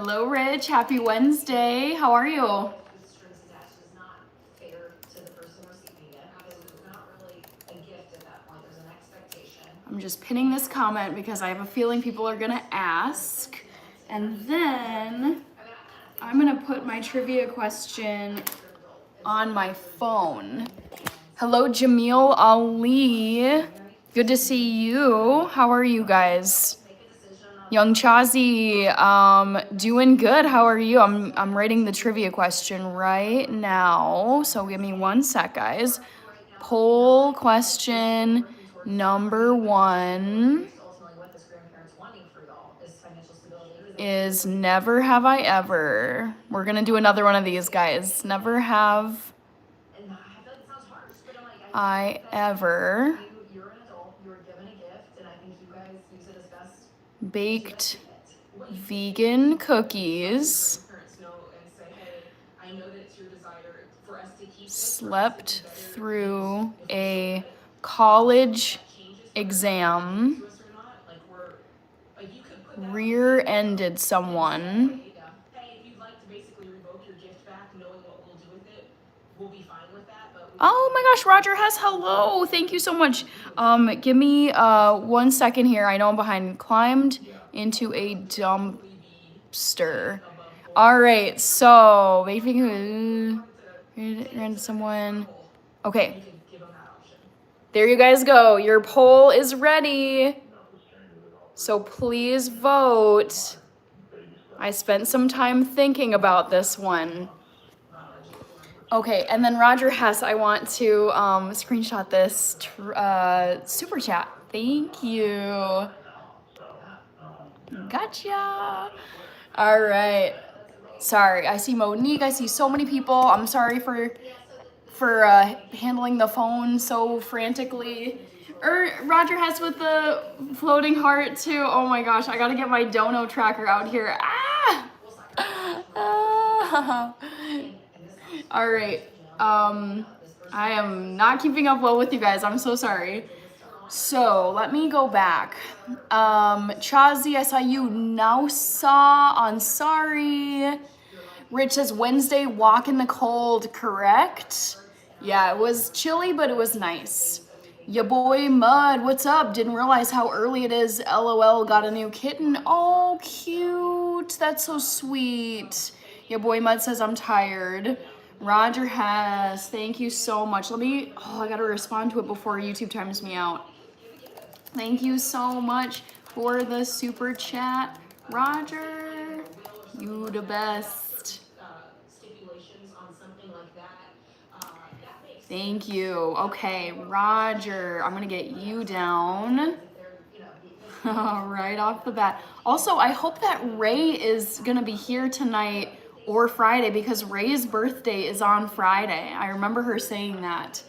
Hello, Rich. Happy Wednesday. How are you? I'm just pinning this comment because I have a feeling people are gonna ask. And then I'm gonna put my trivia question on my phone. Hello, Jamil Ali. Good to see you. How are you guys? Young Chazi, doing good. How are you? I'm writing the trivia question right now. So give me 1 sec, guys. Poll question number 1 is never have I ever. We're gonna do another one of these, guys. Never have I ever baked vegan cookies, slept through a college exam, rear-ended someone. Oh my gosh, Roger Hess, hello. Thank you so much. Give me 1 second here. I know I'm behind. Climbed into a dumpster. All right, so ran someone. Okay. There you guys go. Your poll is ready. So please vote. I spent some time thinking about this one. Okay, and then Roger Hess, I want to screenshot this super chat. Thank you. Gotcha. All right. Sorry, I see Monique. I see so many people. I'm sorry for handling the phone so frantically. Roger Hess with the floating heart too. Oh my gosh, I gotta get my dono tracker out here. Ah! Ah! All right. I am not keeping up well with you guys. I'm so sorry. So let me go back. Chazi, I saw you. Nausa on sorry. Rich says Wednesday walk in the cold, correct? Yeah, it was chilly, but it was nice. Ya boy Mud, what's up? Didn't realize how early it is. LOL, got a new kitten. Oh, cute. That's so sweet. Ya boy Mud says I'm tired. Roger Hess, thank you so much. I gotta respond to it before YouTube times me out. Thank you so much for the super chat, Roger. You the best. Thank you. Okay, Roger, I'm gonna get you down right off the bat. Also, I hope that Ray is gonna be here tonight or Friday because Ray's birthday is on Friday. I remember her saying that.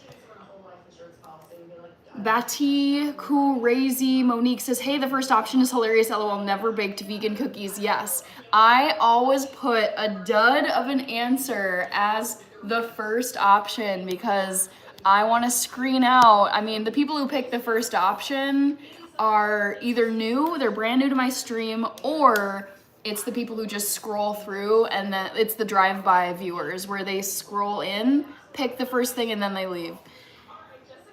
Batty Crazy Monique says, hey, the first option is hilarious. LOL, never baked vegan cookies. Yes, I always put a dud of an answer as the first option because I want to screen out. I mean, the people who pick the first option are either new, they're brand new to my stream, or it's the people who just scroll through and then it's the drive-by viewers where they scroll in, pick the first thing, and then they leave.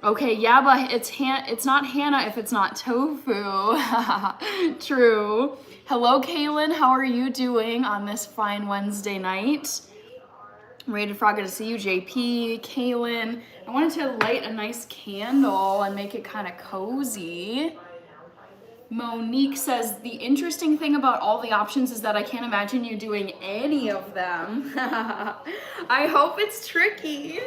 Okay, yeah, but it's not Hannah if it's not tofu. True. Hello, Kaylin. How are you doing on this fine Wednesday night? Rated Frog, good to see you. JP, Kaylin. I wanted to light a nice candle and make it kind of cozy. Monique says, the interesting thing about all the options is that I can't imagine you doing any of them. I hope it's tricky.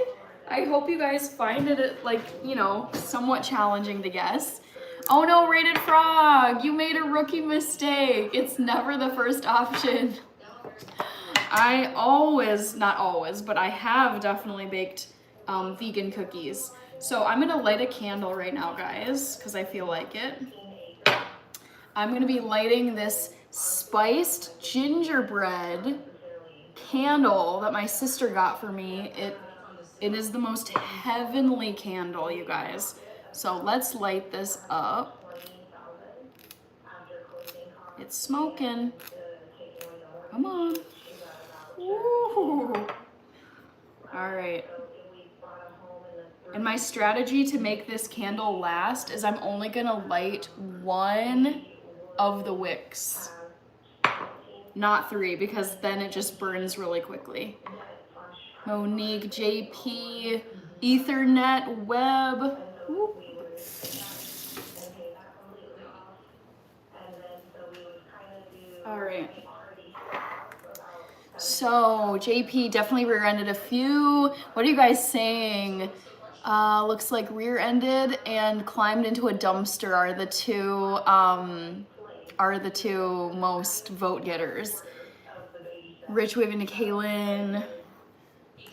I hope you guys find it, like, you know, somewhat challenging to guess. Oh no, Rated Frog, you made a rookie mistake. It's never the first option. I not always, but I have definitely baked vegan cookies. So I'm gonna light a candle right now, guys, because I feel like it. I'm gonna be lighting this spiced gingerbread candle that my sister got for me. It is the most heavenly candle, you guys. So let's light this up. It's smoking. Come on. Ooh. All right. And my strategy to make this candle last is I'm only gonna light one of the wicks, not three, because then it just burns really quickly. Monique, JP, Ethernet, Web. Whoop. All right. So JP definitely rear-ended a few. What are you guys saying? Looks like rear-ended and climbed into a dumpster are the two most vote getters. Rich waving to Kaylin.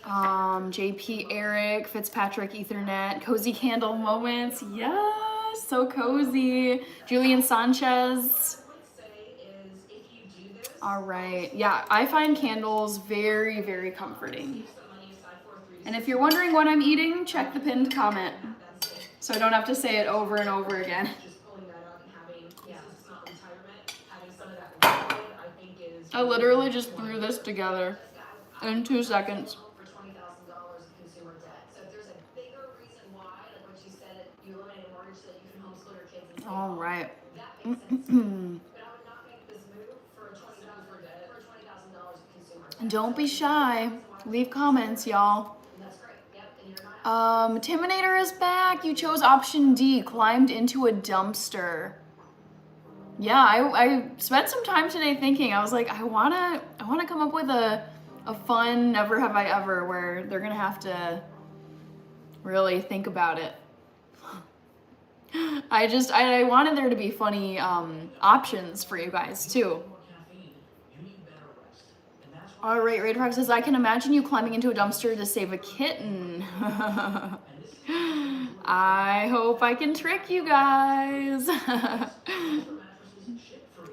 JP, Eric, Fitzpatrick, Ethernet, cozy candle moments. Yes, so cozy. Julian Sanchez. All right. Yeah, I find candles very, very comforting. And if you're wondering what I'm eating, check the pinned comment so I don't have to say it over and over again. I literally just threw this together in 2 seconds. All right. Don't be shy. Leave comments, y'all. Timinator is back. You chose option D, climbed into a dumpster. Yeah, I spent some time today thinking. I was like, I wanna come up with a fun never have I ever where they're gonna have to really think about it. I wanted there to be funny options for you guys too. All right, Radar says, I can imagine you climbing into a dumpster to save a kitten. I hope I can trick you guys.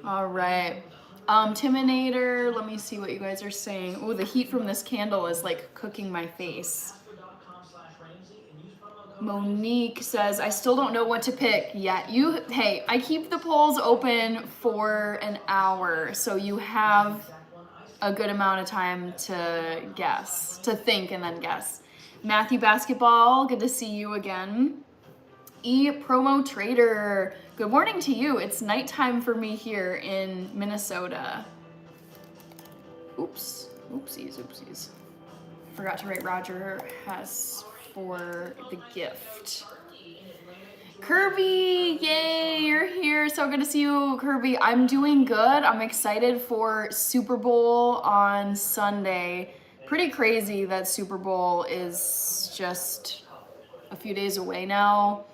All right. Timinator, let me see what you guys are saying. Oh, the heat from this candle is like cooking my face. Monique says, I still don't know what to pick yet. Hey, I keep the polls open for an hour, so you have a good amount of time to guess, to think and then guess. Matthew Basketball, good to see you again. Promo Trader, good morning to you. It's nighttime for me here in Minnesota. Oopsies. Forgot to write Roger Hess for the gift. Kirby, yay, you're here. So good to see you, Kirby. I'm doing good. I'm excited for Super Bowl on Sunday. Pretty crazy that Super Bowl is just a few days away now.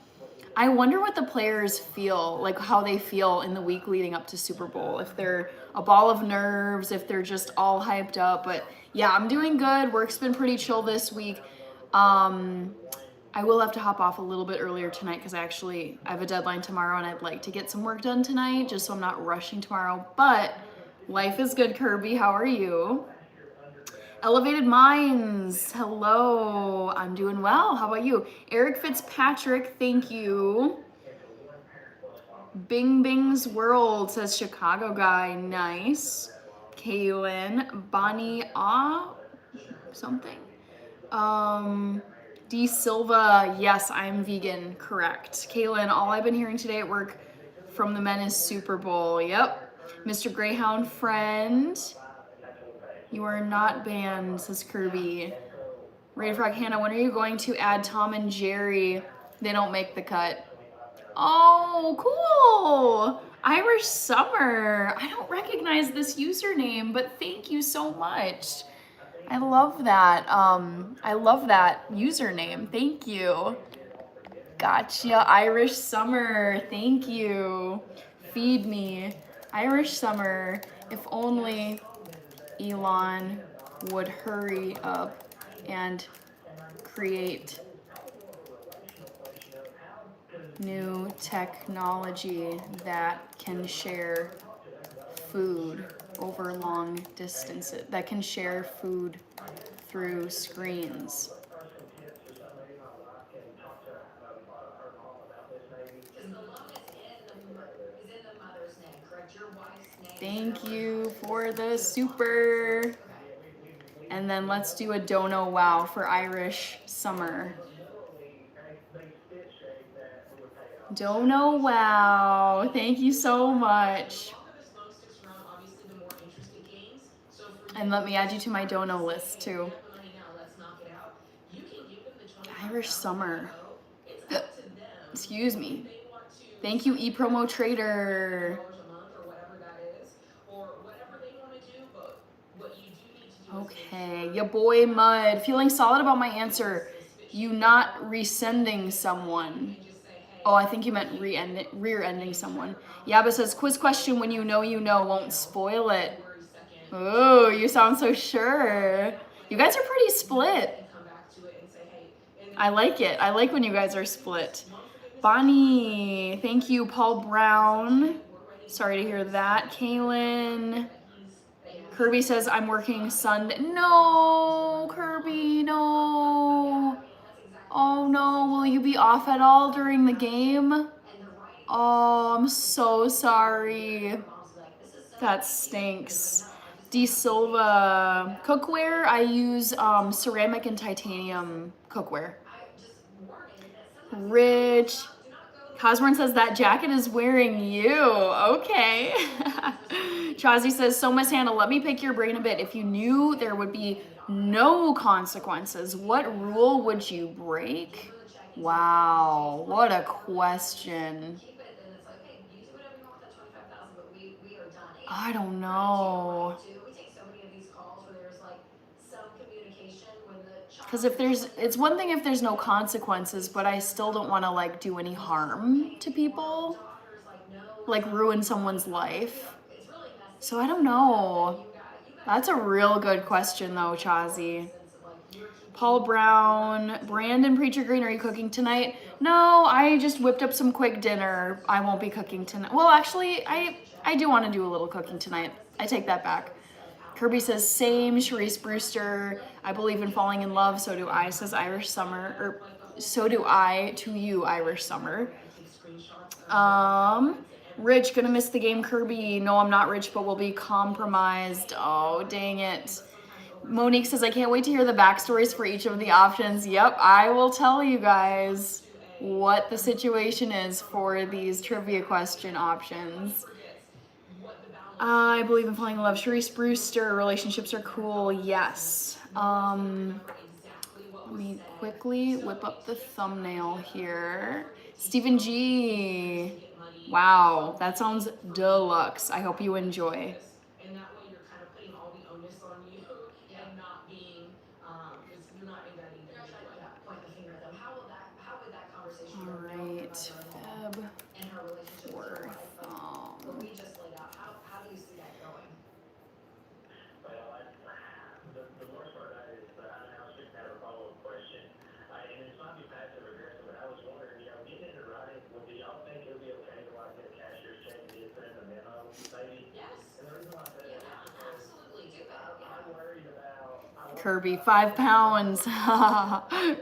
I wonder what the players feel, like how they feel in the week leading up to Super Bowl. If they're a ball of nerves, if they're just all hyped up. But yeah, I'm doing good. Work's been pretty chill this week. I will have to hop off a little bit earlier tonight because I have a deadline tomorrow and I'd like to get some work done tonight just so I'm not rushing tomorrow. But life is good, Kirby. How are you? Elevated Minds, hello. I'm doing well. How about you? Eric Fitzpatrick, thank you. Bing Bing's World says Chicago guy, nice. Kaylin, Bonnie something. D Silva, yes, I'm vegan, correct. Kaylin, all I've been hearing today at work from the men is Super Bowl. Yep. Mr. Greyhound friend. You are not banned, says Kirby. Ray Frog Hannah, when are you going to add Tom and Jerry? They don't make the cut. Oh, cool. Irish Summer. I don't recognize this username, but thank you so much. I love that. I love that username. Thank you. Gotcha. Irish Summer. Thank you. Feed me. Irish Summer. If only Elon would hurry up and create new technology that can share food over long distances, that can share food through screens. Thank you for the super. And then let's do a Dono Wow for Irish Summer. Dono Wow. Thank you so much. And let me add you to my Dono list too. Irish Summer. Excuse me. Thank you, ePromo Trader. Okay, ya boy Mud. Feeling solid about my answer. You not resending someone. Oh, I think you meant rear-ending someone. Yaba says, quiz question, when you know, won't spoil it. Oh, you sound so sure. You guys are pretty split. I like it. I like when you guys are split. Bonnie, thank you. Paul Brown. Sorry to hear that. Kaylin. Kirby says, I'm working Sunday. No, Kirby, no. Oh no, will you be off at all during the game? Oh, I'm so sorry. That stinks. D Silva. Cookware, I use ceramic and titanium cookware. Rich. Cosborn says that jacket is wearing you. Okay. Chazi says, so Miss Hannah, let me pick your brain a bit. If you knew there would be no consequences, what rule would you break? Wow, what a question. I don't know. Because it's one thing if there's no consequences, but I still don't want to like do any harm to people, like ruin someone's life. So I don't know. That's a real good question though, Chazi. Paul Brown, Brandon Preacher Green, are you cooking tonight? No, I just whipped up some quick dinner. I won't be cooking tonight. Well, actually, I do want to do a little cooking tonight. I take that back. Kirby says, same. Sharice Brewster, I believe in falling in love. So do I, says Irish Summer. Or so do I to you, Irish Summer. Rich, gonna miss the game, Kirby. No, I'm not rich, but we'll be compromised. Oh, dang it. Monique says, I can't wait to hear the backstories for each of the options. Yep, I will tell you guys what the situation is for these trivia question options. I believe in falling in love. Sharice Brewster, relationships are cool. Yes. Let me quickly whip up the thumbnail here. Stephen G. Wow, that sounds deluxe. I hope you enjoy. All right, Feb. For Kirby, 5 pounds.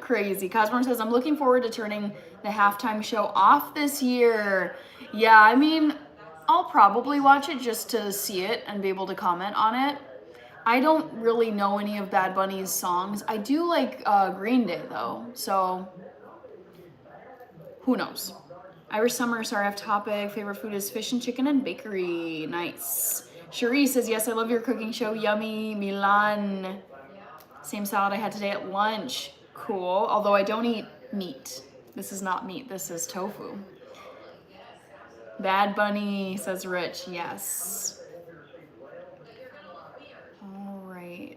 Crazy. Cosmore says, I'm looking forward to turning the halftime show off this year. Yeah, I mean, I'll probably watch it just to see it and be able to comment on it. I don't really know any of Bad Bunny's songs. I do like Green Day, though, so who knows? Irish Summer, sorry off topic. Favorite food is fish and chicken and bakery. Nice. Cherie says, yes, I love your cooking show. Yummy. Milan. Same salad I had today at lunch. Cool. Although I don't eat meat. This is not meat. This is tofu. Bad Bunny, says Rich. Yes. All right.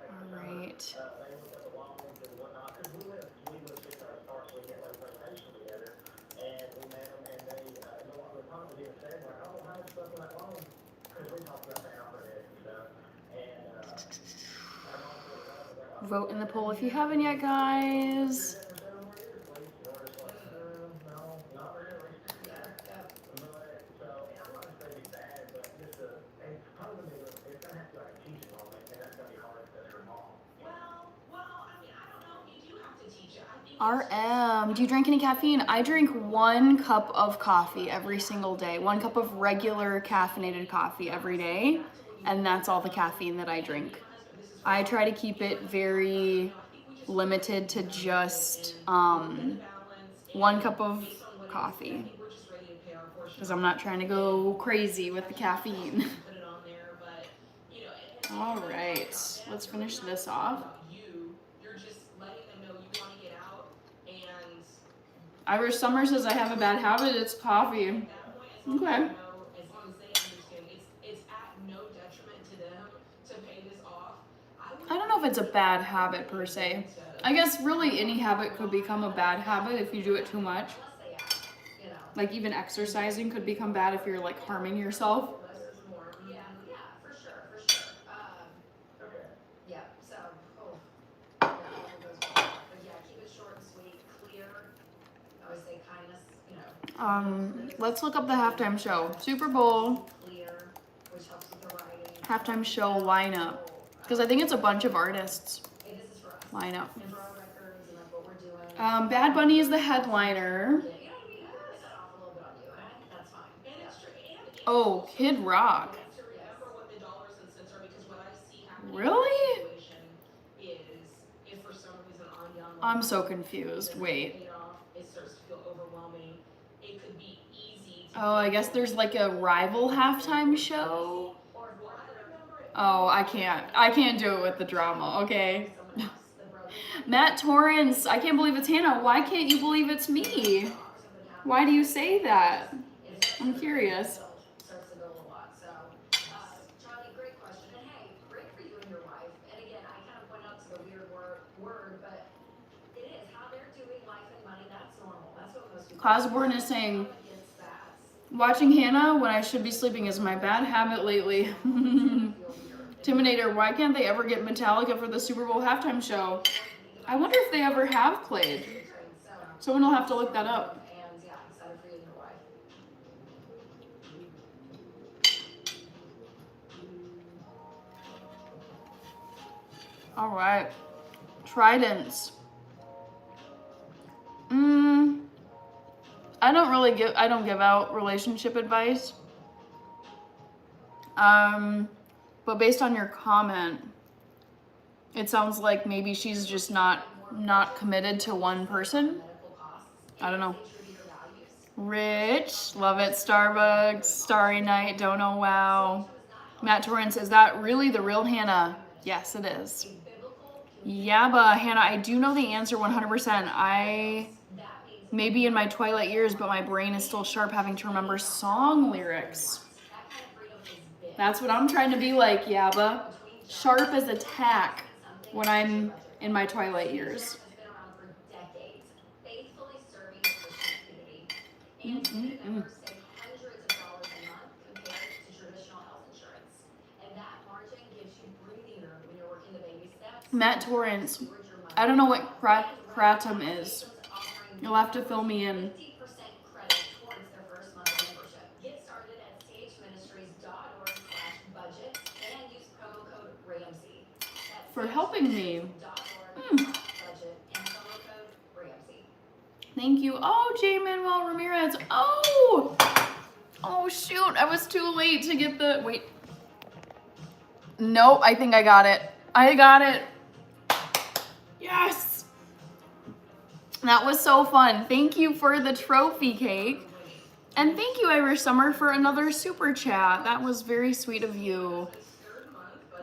All right. Vote in the poll if you haven't yet, guys. RM, do you drink any caffeine? I drink 1 cup of coffee every single day. 1 cup of regular caffeinated coffee every day. And that's all the caffeine that I drink. I try to keep it very limited to just 1 cup of coffee. Because I'm not trying to go crazy with the caffeine. All right, let's finish this off. Irish Summer says I have a bad habit, it's coffee. Okay. I don't know if it's a bad habit per se. I guess really any habit could become a bad habit if you do it too much. Like even exercising could become bad if you're like harming yourself. Let's look up the halftime show. Super Bowl halftime show lineup. Because I think it's a bunch of artists lineup. Bad Bunny is the headliner. Oh, Kid Rock. Really? I'm so confused. Wait. Oh, I guess there's like a rival halftime show. Oh, I can't do it with the drama, okay? Matt Torrance, I can't believe it's Hannah. Why can't you believe it's me? Why do you say that? I'm curious. Cosborn is saying, watching Hannah when I should be sleeping is my bad habit lately. Timinator, why can't they ever get Metallica for the Super Bowl halftime show? I wonder if they ever have played. Someone will have to look that up. All right. Tridents. I don't give out relationship advice. But based on your comment, it sounds like maybe she's just not committed to one person. I don't know. Rich, love it. Starbucks, Starry Night, don't know, wow. Matt Torrance, is that really the real Hannah? Yes, it is. Yeah, but Hannah, I do know the answer 100%. I may be in my twilight years, but my brain is still sharp having to remember song lyrics. That's what I'm trying to be like, Yabba. Sharp as a tack when I'm in my twilight years. Matt Torrance, I don't know what kratom is. You'll have to fill me in. For helping me. Thank you. Oh, J. Manuel Ramirez. Oh shoot. I was too late to get the, wait. Nope, I think I got it. I got it. Yes. That was so fun. Thank you for the trophy cake. And thank you, Irish Summer, for another super chat. That was very sweet of you.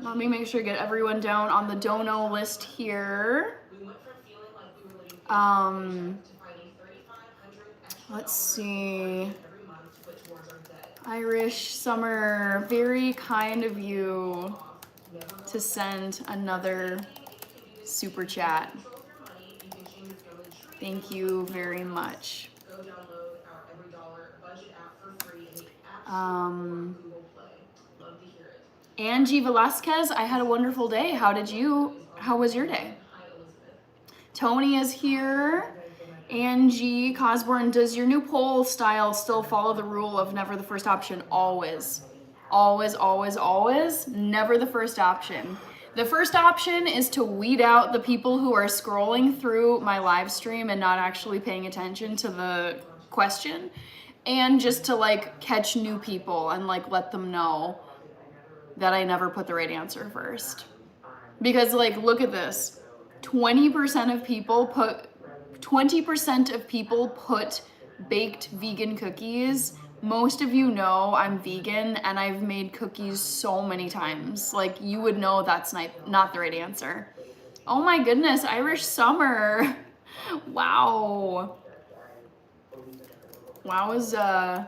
Let me make sure to get everyone down on the dono list here. Let's see. Irish Summer, very kind of you to send another super chat. Thank you very much. Angie Velasquez, I had a wonderful day. How was your day? Tony is here. Angie Cosborn, does your new poll style still follow the rule of never the first option? Always. Always, always, always. Never the first option. The first option is to weed out the people who are scrolling through my live stream and not actually paying attention to the question, and just to like catch new people and like let them know that I never put the right answer first. Because like, look at this. 20% of people put baked vegan cookies. Most of you know I'm vegan and I've made cookies so many times. Like, you would know that's not the right answer. Oh my goodness, Irish Summer. Wow. Wow,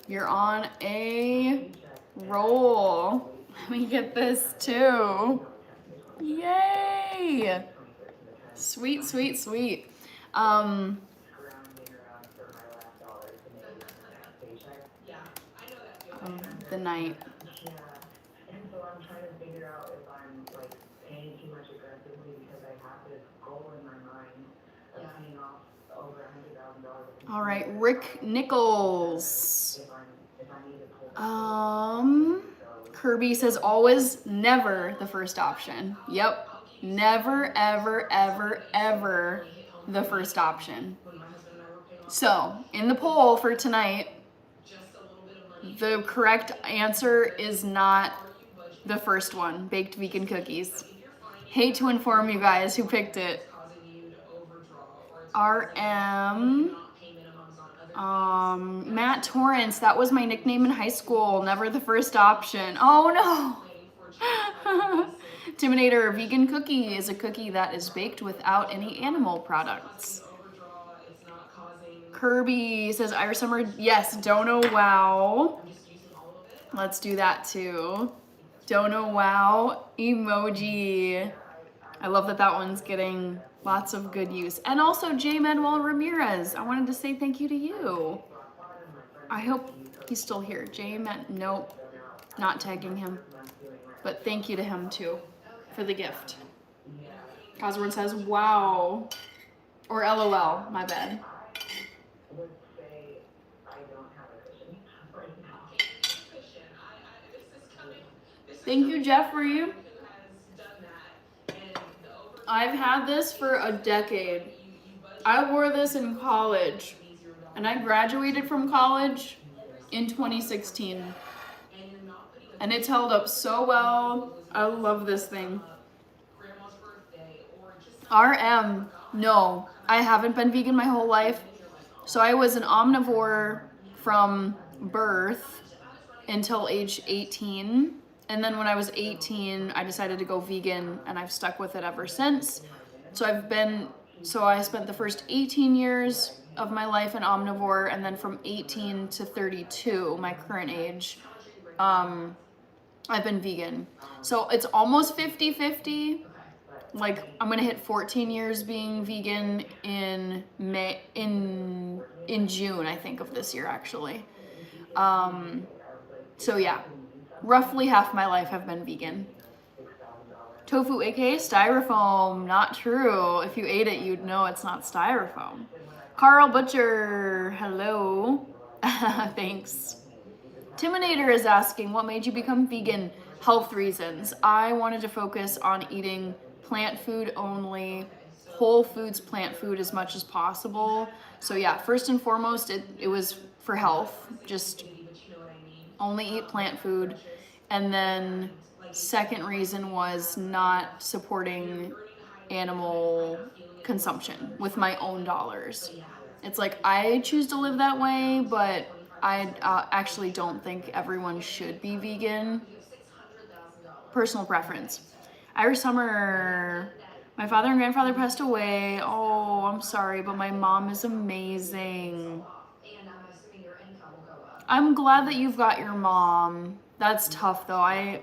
you're on a roll. Let me get this too. Yay! Sweet, sweet, sweet. The night. And so I'm trying to figure out if I'm like paying too much aggressively because I have this goal in my mind of paying off over $100,000. All right, Rick Nichols. Kirby says always, never the first option. Yep, never, ever, ever, ever the first option. So, in the poll for tonight, the correct answer is not the first one, baked vegan cookies. Hate to inform you guys who picked it. RM, Matt Torrance, that was my nickname in high school, never the first option. Oh no! Timinator, vegan cookie is a cookie that is baked without any animal products. Kirby says Irish Summer, yes, Dono Wow. Let's do that too. Dono Wow emoji. I love that that one's getting lots of good use. And also J. Manuel Ramirez, I wanted to say thank you to you. I hope he's still here. Nope, not tagging him. But thank you to him too for the gift. Cosworth says, wow. Or LOL, my bad. Thank you, Jeffrey. I've had this for a decade. I wore this in college, and I graduated from college in 2016. And it's held up so well. I love this thing. RM, no, I haven't been vegan my whole life. So I was an omnivore from birth until age 18. And then when I was 18, I decided to go vegan, and I've stuck with it ever since. So I spent the first 18 years of my life an omnivore, and then from 18 to 32, my current age, I've been vegan. So it's almost 50-50. Like, I'm gonna hit 14 years being vegan in June, I think, of this year, actually. So yeah, roughly half my life have been vegan. Tofu, aka styrofoam, not true. If you ate it, you'd know it's not styrofoam. Carl Butcher, hello. Thanks. Timinator is asking, what made you become vegan? Health reasons. I wanted to focus on eating plant food only, whole foods, plant food as much as possible. So yeah, first and foremost, it was for health, just only eat plant food. And then second reason was not supporting animal consumption with my own dollars. It's like, I choose to live that way, but I actually don't think everyone should be vegan. Personal preference. Irish Summer, my father and grandfather passed away. Oh, I'm sorry, but my mom is amazing. I'm glad that you've got your mom. That's tough though. I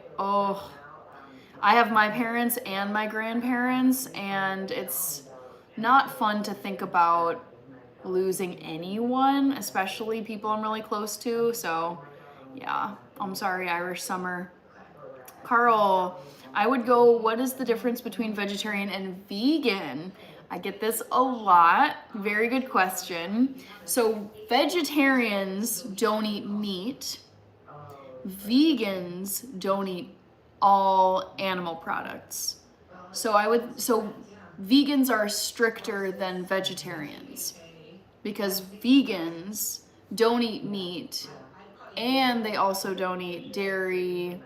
have my parents and my grandparents, and it's not fun to think about losing anyone, especially people I'm really close to. So yeah, I'm sorry, Irish Summer. Carl, I would go, what is the difference between vegetarian and vegan? I get this a lot. Very good question. So vegetarians don't eat meat. Vegans don't eat all animal products. So vegans are stricter than vegetarians because vegans don't eat meat and they also don't eat dairy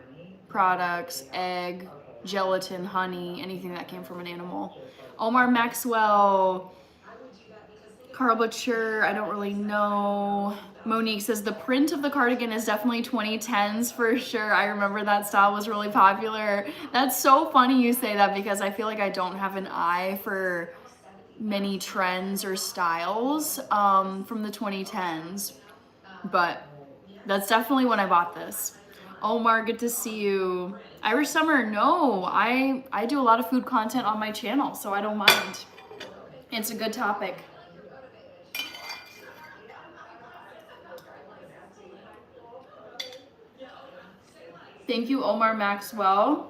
products, egg, gelatin, honey, anything that came from an animal. Omar Maxwell, Carl Butcher, I don't really know. Monique says the print of the cardigan is definitely 2010s for sure. I remember that style was really popular. That's so funny you say that because I feel like I don't have an eye for many trends or styles from the 2010s. But that's definitely when I bought this. Omar, good to see you. Irish Summer, no, I do a lot of food content on my channel, so I don't mind. It's a good topic. Thank you, Omar Maxwell.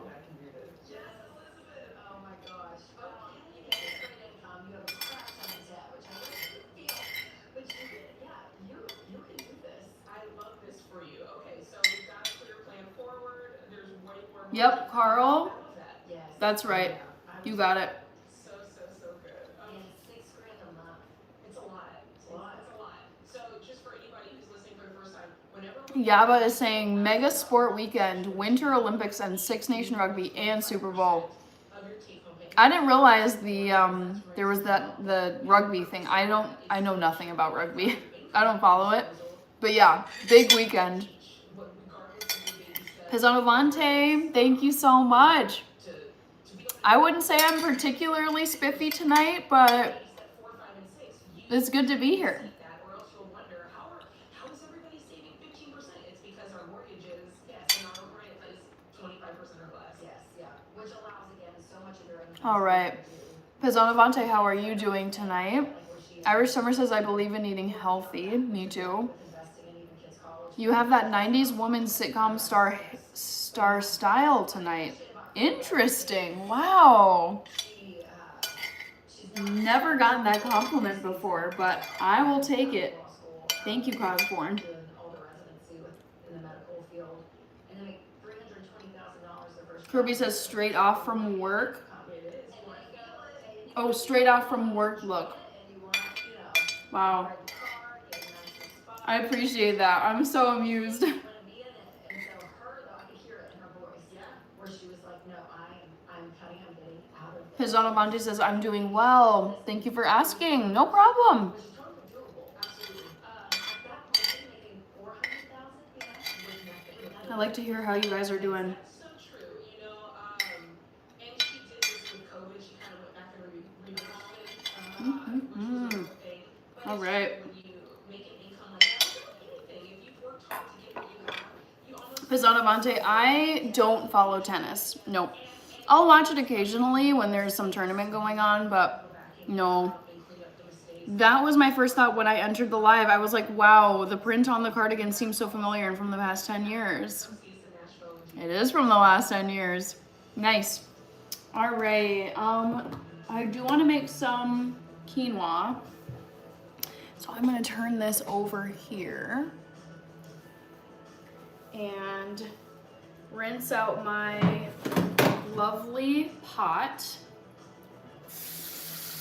Yep, Carl. That's right. You got it. So good. And $6,000 a month. It's a lot. It's a lot. So just for anybody who's listening for the first time, whenever Yaba is saying Mega Sport Weekend, Winter Olympics, and Six Nation Rugby and Super Bowl. I didn't realize there was the rugby thing. I know nothing about rugby. I don't follow it. But yeah, big weekend. Pizanovante, thank you so much. I wouldn't say I'm particularly spiffy tonight, but it's good to be here. All right. Pizanovante, how are you doing tonight? Irish Summer says, I believe in eating healthy. Me too. You have that 90s woman sitcom star style tonight. Interesting. Wow. Never gotten that compliment before, but I will take it. Thank you, Cosborn. Kirby says straight off from work. Oh, straight off from work look. Wow. I appreciate that. I'm so amused. Pizanovante says, I'm doing well. Thank you for asking. No problem. I like to hear how you guys are doing. All right. Pizanovante, I don't follow tennis. Nope. I'll watch it occasionally when there's some tournament going on, but no. That was my first thought when I entered the live. I was like, wow, the print on the cardigan seems so familiar and from the past 10 years. It is from the last 10 years. Nice. All right. I do want to make some quinoa. So I'm going to turn this over here and rinse out my lovely pot.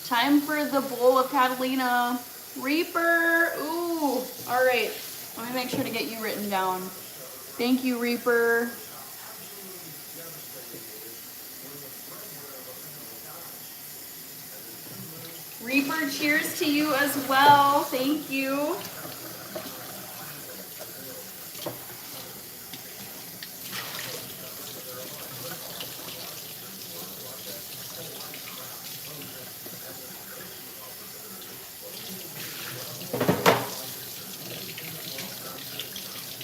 Time for the bowl of Catalina. Reaper. Ooh. All right. Let me make sure to get you written down. Thank you, Reaper. Reaper, cheers to you as well. Thank you.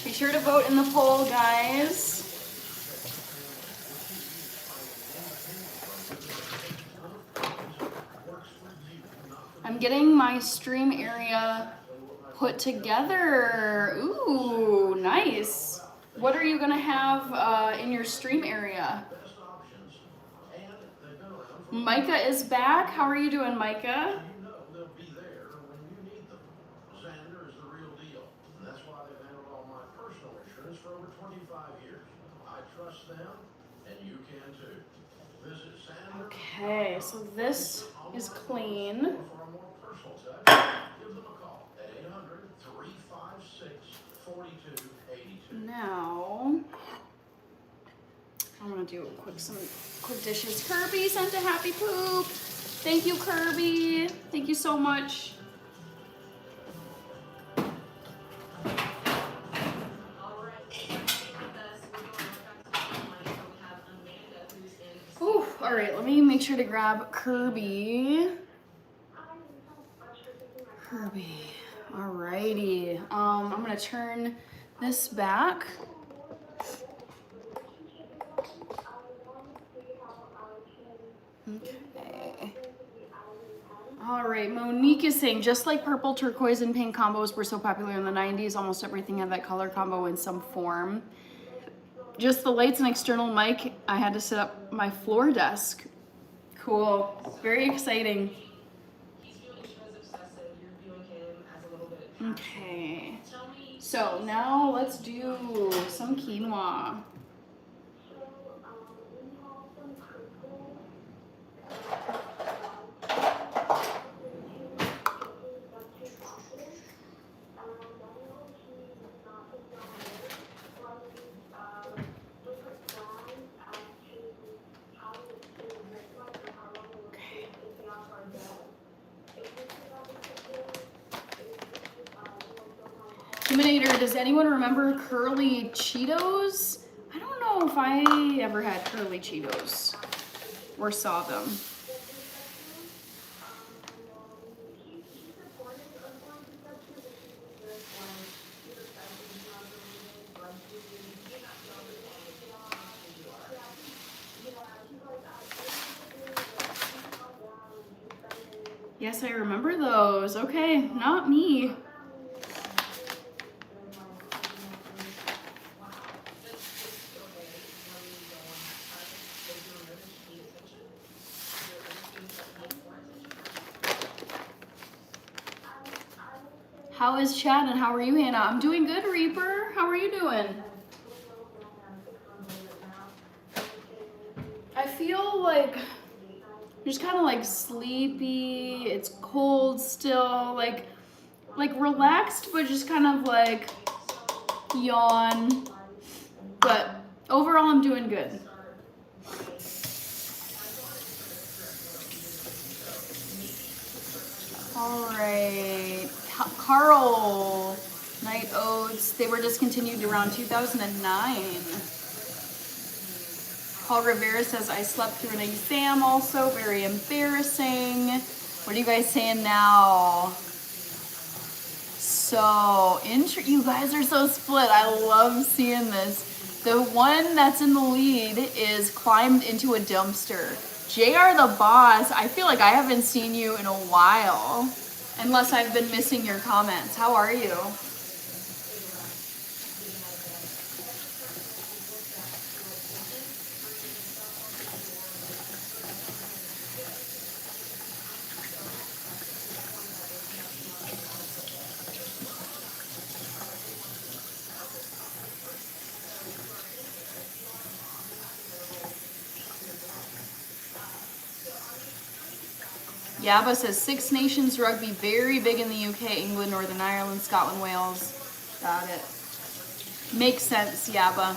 Be sure to vote in the poll, guys. I'm getting my stream area put together. Ooh, nice. What are you gonna have in your stream area? Micah is back. How are you doing, Micah? They'll be there when you need them. Xander is the real deal. That's why they've handled all my personal insurance for over 25 years. I trust them, and you can too. Visit Sanders. Okay, so this is clean. For a more personal touch, give them a call at 800-356-4282. Now, I'm gonna do some quick dishes. Kirby sent a happy poop. Thank you, Kirby. Thank you so much. Ooh, all right, let me make sure to grab Kirby. Kirby, alrighty. I'm gonna turn this back. Okay. All right, Monique is saying, just like purple, turquoise, and pink combos were so popular in the 90s, almost everything had that color combo in some form. Just the lights and external mic, I had to set up my floor desk. Cool, very exciting. Okay, so now let's do some quinoa. Huminator, does anyone remember Curly Cheetos? I don't know if I ever had Curly Cheetos or saw them. Yes, I remember those. Okay, not me. How is Chad and how are you, Hannah? I'm doing good, Reaper. How are you doing? I feel like I'm just kind of like sleepy. It's cold still, like relaxed, but just kind of like yawn. But overall, I'm doing good. All right, Carl, Night Oats, they were discontinued around 2009. Paul Rivera says, I slept through an exam also, very embarrassing. What are you guys saying now? So, you guys are so split. I love seeing this. The one that's in the lead is climbed into a dumpster. JR the boss, I feel like I haven't seen you in a while, unless I've been missing your comments. How are you? Yabba says Six Nations rugby, very big in the UK, England, Northern Ireland, Scotland, Wales. Got it. Makes sense, Yabba.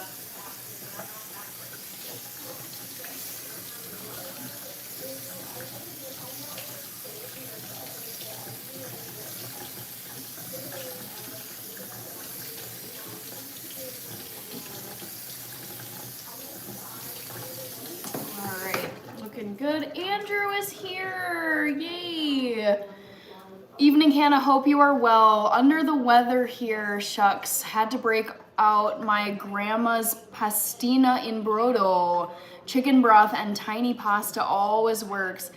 All right, looking good. Andrew is here. Yay. Evening, Hannah. Hope you are well. Under the weather here, shucks. Had to break out my grandma's pastina in brodo. Chicken broth and tiny pasta always works.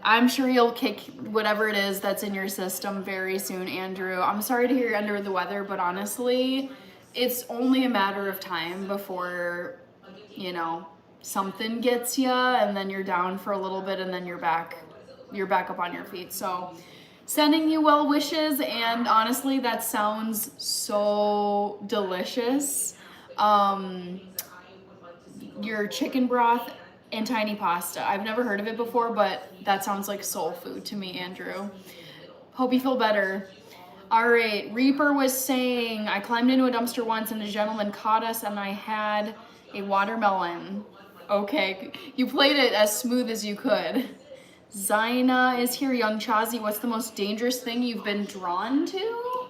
I'm sure you'll kick whatever it is that's in your system very soon, Andrew. I'm sorry to hear you're under the weather, but honestly, it's only a matter of time before, you know, something gets you and then you're down for a little bit and then you're back up on your feet. So sending you well wishes, and honestly, that sounds so delicious. your chicken broth and tiny pasta. I've never heard of it before, but that sounds like soul food to me, Andrew. Hope you feel better. All right, Reaper was saying, I climbed into a dumpster once and a gentleman caught us and I had a watermelon. Okay, you played it as smooth as you could. Zaina is here. Young Chazi, what's the most dangerous thing you've been drawn to?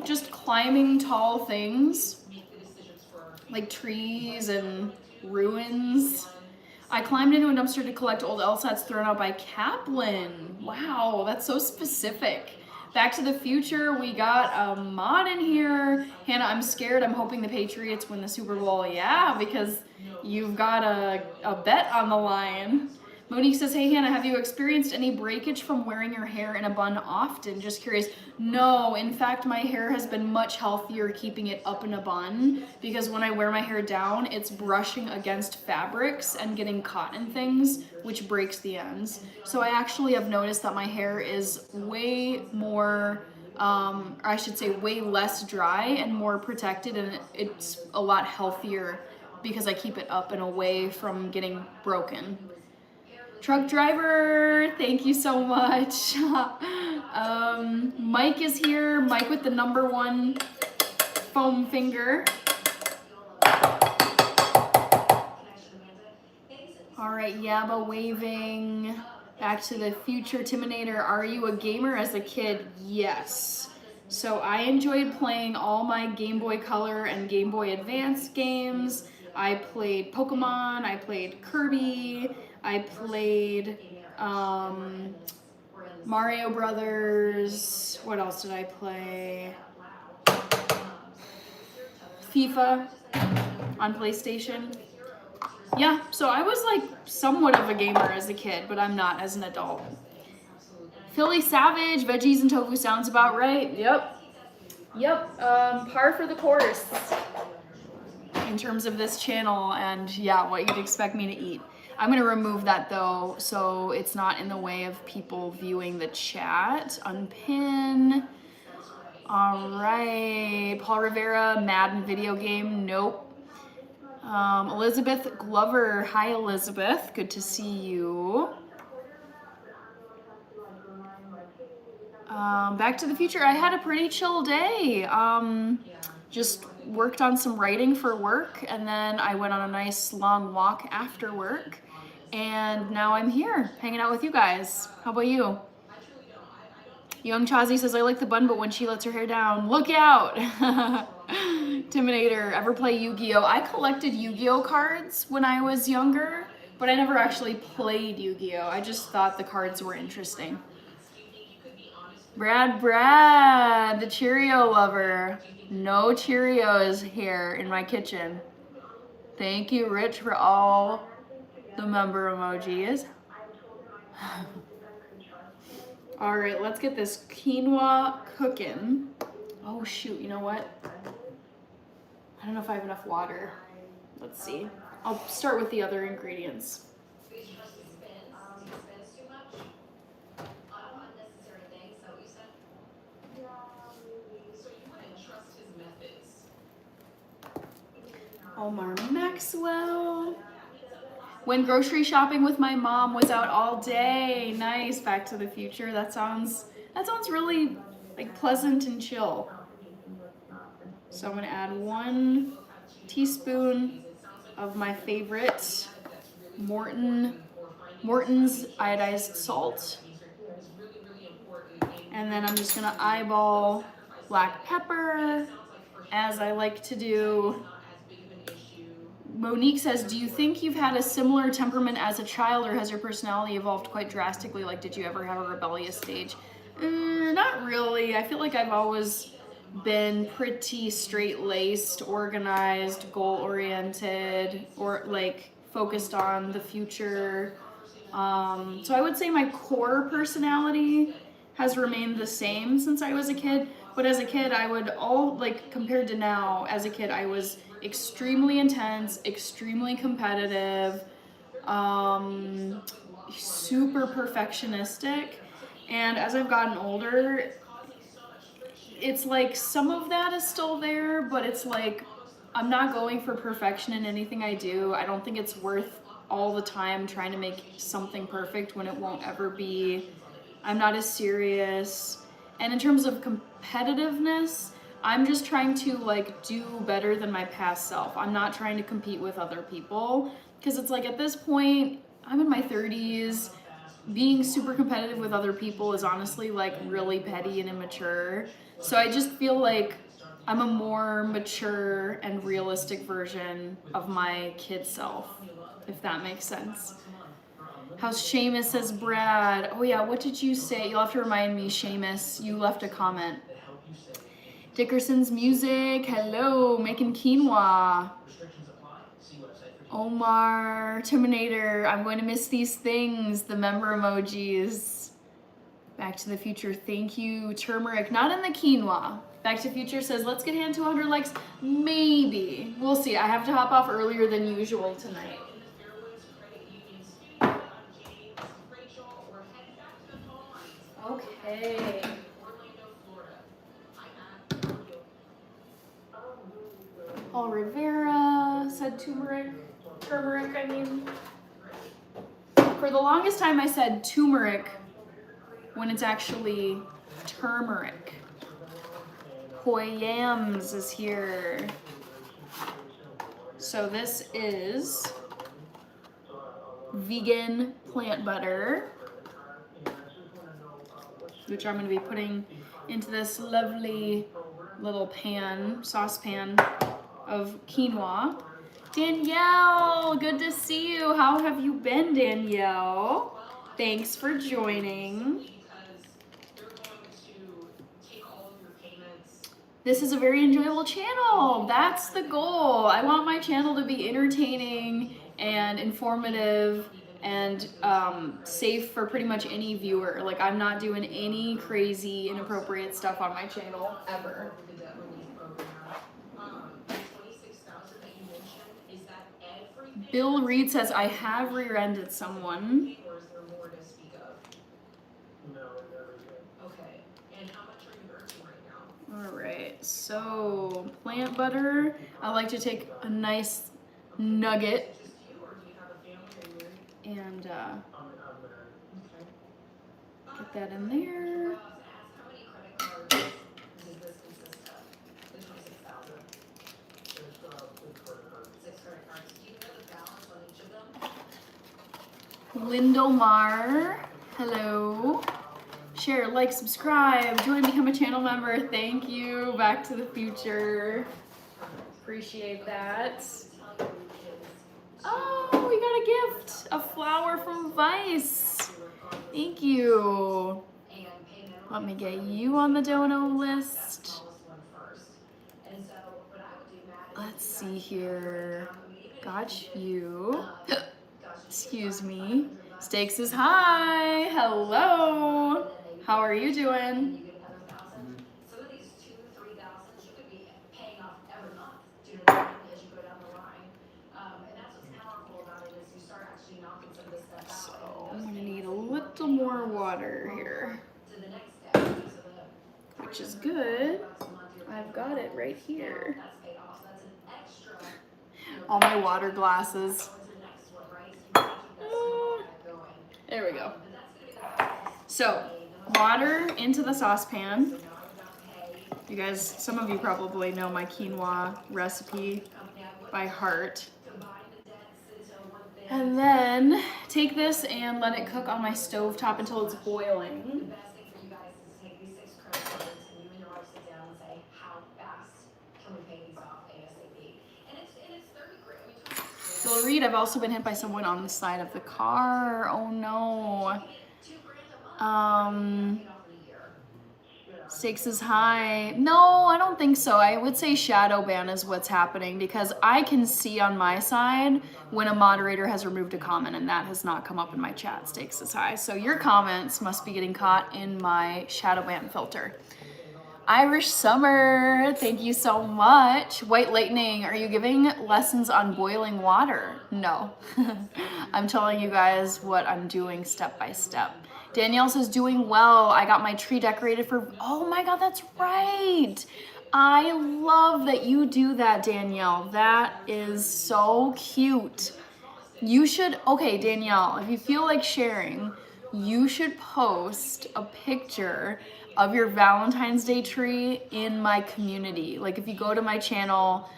Just climbing tall things, like trees and ruins. I climbed into a dumpster to collect old LSATs thrown out by Kaplan. Wow, that's so specific. Back to the Future, we got a mod in here. Hannah, I'm scared. I'm hoping the Patriots win the Super Bowl. Yeah, because you've got a bet on the line. Monique says, hey Hannah, have you experienced any breakage from wearing your hair in a bun often? Just curious. No, in fact, my hair has been much healthier keeping it up in a bun because when I wear my hair down, it's brushing against fabrics and getting caught in things, which breaks the ends. So I actually have noticed that my hair is way more, or I should say way less dry and more protected, and it's a lot healthier because I keep it up and away from getting broken. Truck driver, thank you so much. Mike is here. Mike with the #1 foam finger. All right, Yabba waving. Back to the Future. Timinator, are you a gamer as a kid? Yes. So I enjoyed playing all my Game Boy Color and Game Boy Advance games. I played Pokemon, I played Kirby, I played Mario Brothers. What else did I play? FIFA on PlayStation. Yeah, so I was like somewhat of a gamer as a kid, but I'm not as an adult. Philly Savage, veggies and tofu sounds about right. Yep. Par for the course in terms of this channel and yeah, what you'd expect me to eat. I'm gonna remove that though, so it's not in the way of people viewing the chat. Unpin. All right, Paul Rivera, Madden video game, nope. Elizabeth Glover, hi Elizabeth, good to see you. Back to the Future, I had a pretty chill day. Just worked on some writing for work, and then I went on a nice long walk after work, and now I'm here hanging out with you guys. How about you? Young Chazi says, I like the bun, but when she lets her hair down, look out. Timinator, ever play Yu-Gi-Oh? I collected Yu-Gi-Oh cards when I was younger, but I never actually played Yu-Gi-Oh. I just thought the cards were interesting. Brad, the Cheerio lover. No Cheerios here in my kitchen. Thank you, Rich, for all the member emojis. All right, let's get this quinoa cooking. Oh shoot, you know what? I don't know if I have enough water. Let's see. I'll start with the other ingredients. Omar Maxwell. Went grocery shopping with my mom, was out all day. Nice. Back to the Future. That sounds really like pleasant and chill. So I'm gonna add 1 teaspoon of my favorite Morton's iodized salt. And then I'm just gonna eyeball black pepper, as I like to do. Monique says, do you think you've had a similar temperament as a child, or has your personality evolved quite drastically? Like, did you ever have a rebellious stage? Not really. I feel like I've always been pretty straight-laced, organized, goal-oriented, or like focused on the future. So I would say my core personality has remained the same since I was a kid. But as a kid, compared to now, as a kid, I was extremely intense, extremely competitive, super perfectionistic. And as I've gotten older, it's like some of that is still there, but it's like I'm not going for perfection in anything I do. I don't think it's worth all the time trying to make something perfect when it won't ever be. I'm not as serious. And in terms of competitiveness, I'm just trying to like do better than my past self. I'm not trying to compete with other people because it's like at this point, I'm in my 30s. Being super competitive with other people is honestly like really petty and immature. So I just feel like I'm a more mature and realistic version of my kid self, if that makes sense. How's Seamus, says Brad. Oh yeah, what did you say? You'll have to remind me, Seamus. You left a comment. Dickerson's music, hello, making quinoa. Omar, Terminator, I'm going to miss these things, the member emojis. Back to the Future, thank you. Turmeric, not in the quinoa. Back to Future says, let's get hand to 100 likes. Maybe. We'll see. I have to hop off earlier than usual tonight. Okay. Paul Rivera said turmeric, I mean. For the longest time I said turmeric when it's actually turmeric. Hoy Yams is here. So this is vegan plant butter, which I'm going to be putting into this lovely little pan, saucepan of quinoa. Danielle, good to see you. How have you been, Danielle? Thanks for joining. This is a very enjoyable channel. That's the goal. I want my channel to be entertaining and informative and safe for pretty much any viewer. Like, I'm not doing any crazy, inappropriate stuff on my channel ever. Bill Reed says, I have rear-ended someone. All right, so plant butter. I like to take a nice nugget and get that in there. Lindomar, hello. Share, like, subscribe, join, become a channel member. Thank you. Back to the Future. Appreciate that. Oh, we got a gift. A flower from Vice. Thank you. Let me get you on the dono list. Let's see here. Got you. Excuse me. Stakes is high. Hello. How are you doing? So I'm gonna need a little more water here, which is good. I've got it right here. All my water glasses. There we go. So, water into the saucepan. You guys, some of you probably know my quinoa recipe by heart. And then take this and let it cook on my stovetop until it's boiling. Bill Reed, I've also been hit by someone on the side of the car. Oh no. Stakes is high. No, I don't think so. I would say shadow ban is what's happening because I can see on my side when a moderator has removed a comment and that has not come up in my chat. Stakes is high. So your comments must be getting caught in my shadow ban filter. Irish Summer, thank you so much. White Lightning, are you giving lessons on boiling water? No. I'm telling you guys what I'm doing step by step. Danielle says, doing well. I got my tree decorated for, oh my God, that's right. I love that you do that, Danielle. That is so cute. You should, okay, Danielle, if you feel like sharing, you should post a picture of your Valentine's Day tree in my community. Like if you go to my channel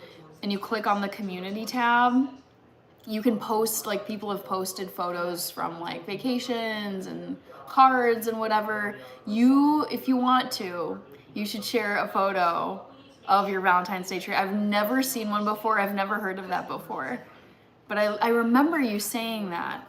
and you click on the community tab, you can post, like people have posted photos from like vacations and cards and whatever. You, if you want to, you should share a photo of your Valentine's Day tree. I've never seen one before. I've never heard of that before. But I remember you saying that.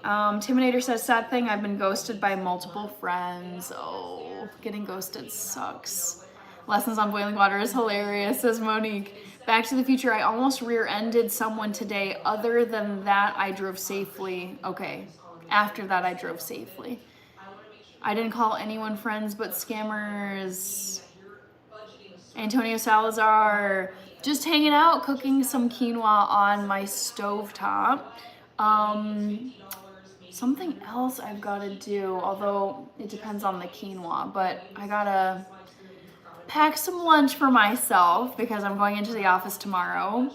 Timinator says, sad thing, I've been ghosted by multiple friends. Oh, getting ghosted sucks. Lessons on boiling water is hilarious, says Monique. Back to the Future, I almost rear-ended someone today. Other than that, I drove safely. Okay, after that, I drove safely. I didn't call anyone friends but scammers. Antonio Salazar, just hanging out, cooking some quinoa on my stovetop. Something else I've got to do, although it depends on the quinoa, but I gotta pack some lunch for myself because I'm going into the office tomorrow.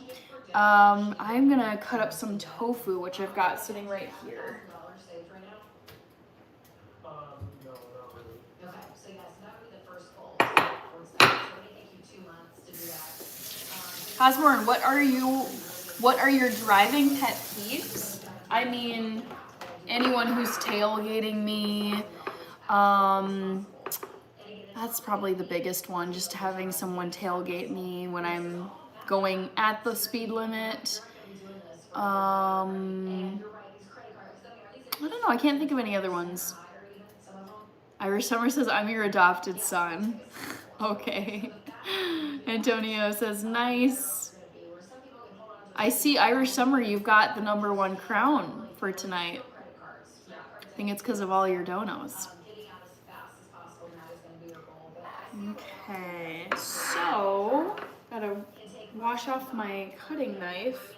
I'm gonna cut up some tofu, which I've got sitting right here. No, not really. Okay, so yes, that would be the first goal. Towards that. So it may take you 2 months to do that. Osborne, what are your driving pet peeves? I mean, anyone who's tailgating me, that's probably the biggest one, just having someone tailgate me when I'm going at the speed limit. I don't know, I can't think of any other ones. Irish Summer says, I'm your adopted son. Okay. Antonio says, nice. I see, Irish Summer, you've got the #1 crown for tonight. I think it's because of all your donos. Okay, so gotta wash off my cutting knife.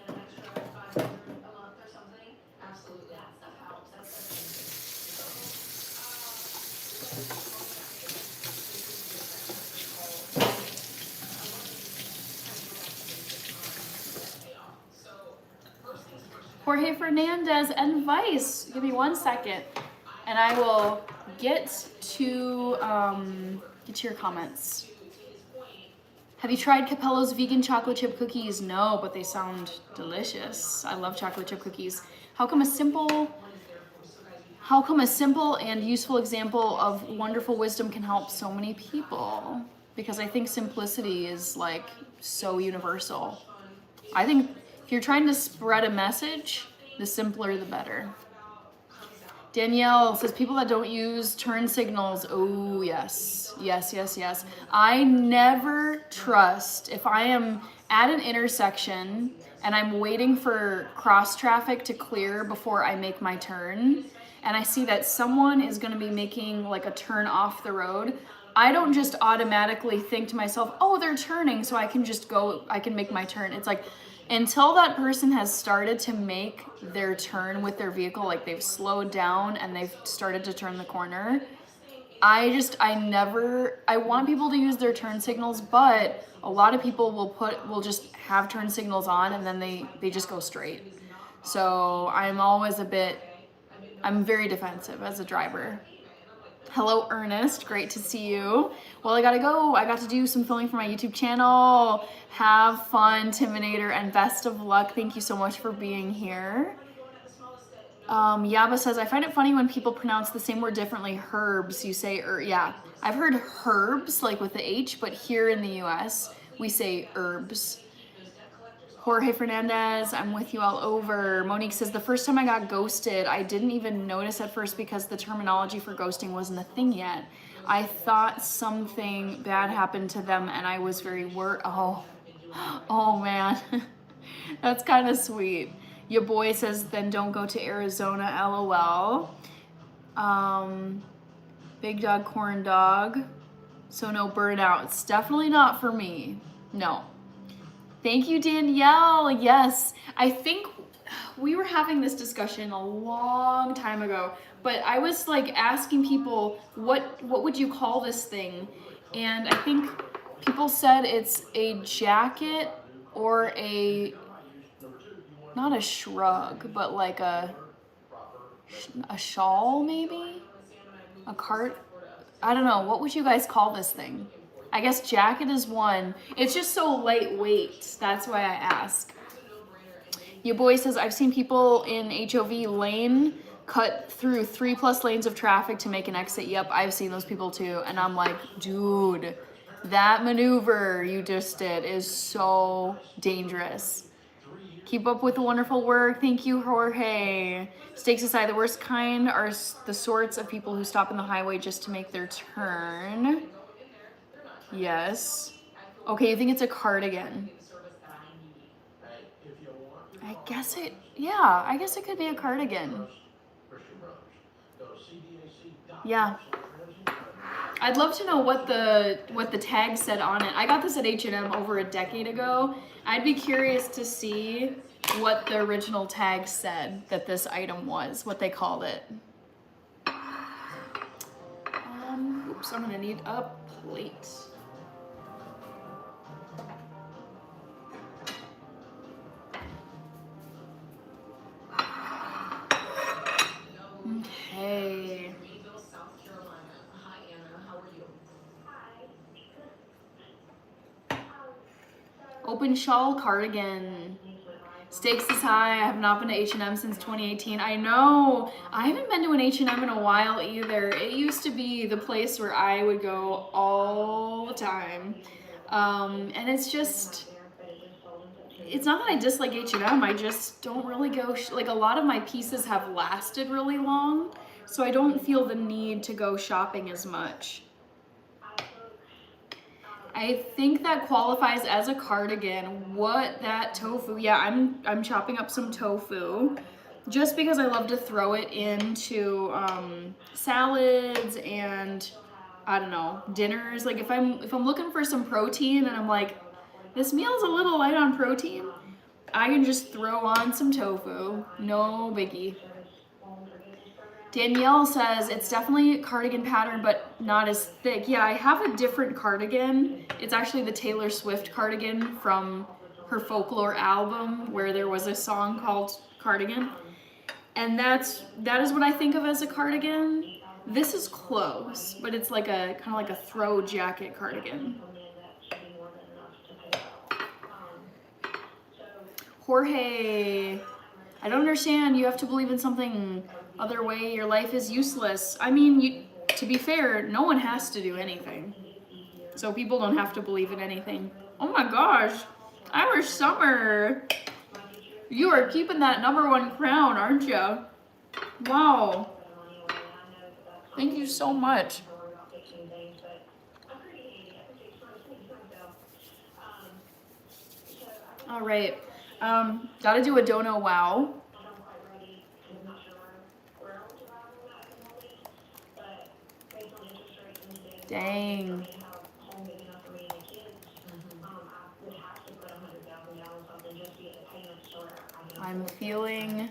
Jorge Fernandez and Vice. Give me 1 second, and I will get to your comments. Have you tried Capello's vegan chocolate chip cookies? No, but they sound delicious. I love chocolate chip cookies. How come a simple and useful example of wonderful wisdom can help so many people? Because I think simplicity is like so universal. I think if you're trying to spread a message, the simpler the better. Danielle says, people that don't use turn signals. Oh, yes. Yes, yes, yes. I never trust, if I am at an intersection and I'm waiting for cross traffic to clear before I make my turn, and I see that someone is going to be making like a turn off the road, I don't just automatically think to myself, oh, they're turning, so I can just go, I can make my turn. It's like, until that person has started to make their turn with their vehicle, like they've slowed down and they've started to turn the corner, I want people to use their turn signals, but a lot of people will just have turn signals on and then they just go straight. So I'm very defensive as a driver. Hello, Ernest. Great to see you. Well, I gotta go. I got to do some filming for my YouTube channel. Have fun, Timinator, and best of luck. Thank you so much for being here. Yaba says, I find it funny when people pronounce the same word differently. Herbs, you say, yeah. I've heard herbs, like with the H, but here in the US, we say herbs. Jorge Fernandez, I'm with you all over. Monique says, the first time I got ghosted, I didn't even notice at first because the terminology for ghosting wasn't a thing yet. I thought something bad happened to them and I was very worried. Oh man, that's kind of sweet. Your boy says, then don't go to Arizona, LOL. Big dog, corn dog. So no burnouts. Definitely not for me. No. Thank you, Danielle. Yes, I think we were having this discussion a long time ago, but I was like asking people, what would you call this thing? And I think People said it's a jacket or not a shrug, but like a shawl maybe? A cart? I don't know. What would you guys call this thing? I guess jacket is one. It's just so lightweight. That's why I ask. Your boy says, I've seen people in HOV lane cut through 3+ lanes of traffic to make an exit. Yep, I've seen those people too. And I'm like, dude, that maneuver you just did is so dangerous. Keep up with the wonderful work. Thank you, Jorge. Stakes aside, the worst kind are the sorts of people who stop in the highway just to make their turn. Yes. Okay, you think it's a cardigan? I guess it could be a cardigan. Yeah. I'd love to know what the tag said on it. I got this at H&M over a decade ago. I'd be curious to see what the original tag said that this item was, what they called it. Oops, I'm gonna need a plate. Okay. South Carolina. Hi, Anna. How are you? Open shawl cardigan. Stakes is high. I have not been to H&M since 2018. I know. I haven't been to an H&M in a while either. It used to be the place where I would go all the time. And it's just, it's not that I dislike H&M. I just don't really go, like a lot of my pieces have lasted really long. So I don't feel the need to go shopping as much. I think that qualifies as a cardigan. What that tofu? Yeah, I'm chopping up some tofu just because I love to throw it into salads and I don't know, dinners. Like if I'm looking for some protein and I'm like, this meal's a little light on protein, I can just throw on some tofu. No biggie. Danielle says it's definitely a cardigan pattern, but not as thick. Yeah, I have a different cardigan. It's actually the Taylor Swift cardigan from her Folklore album where there was a song called Cardigan. And that is what I think of as a cardigan. This is close, but it's like a kind of like a throw jacket cardigan. Jorge, I don't understand. You have to believe in something other way. Your life is useless. I mean, to be fair, no one has to do anything. So people don't have to believe in anything. Oh my gosh, Irish Summer. You are keeping that #1 crown, aren't you? Wow. Thank you so much. All right. Gotta do a dono wow. Dang. I'm feeling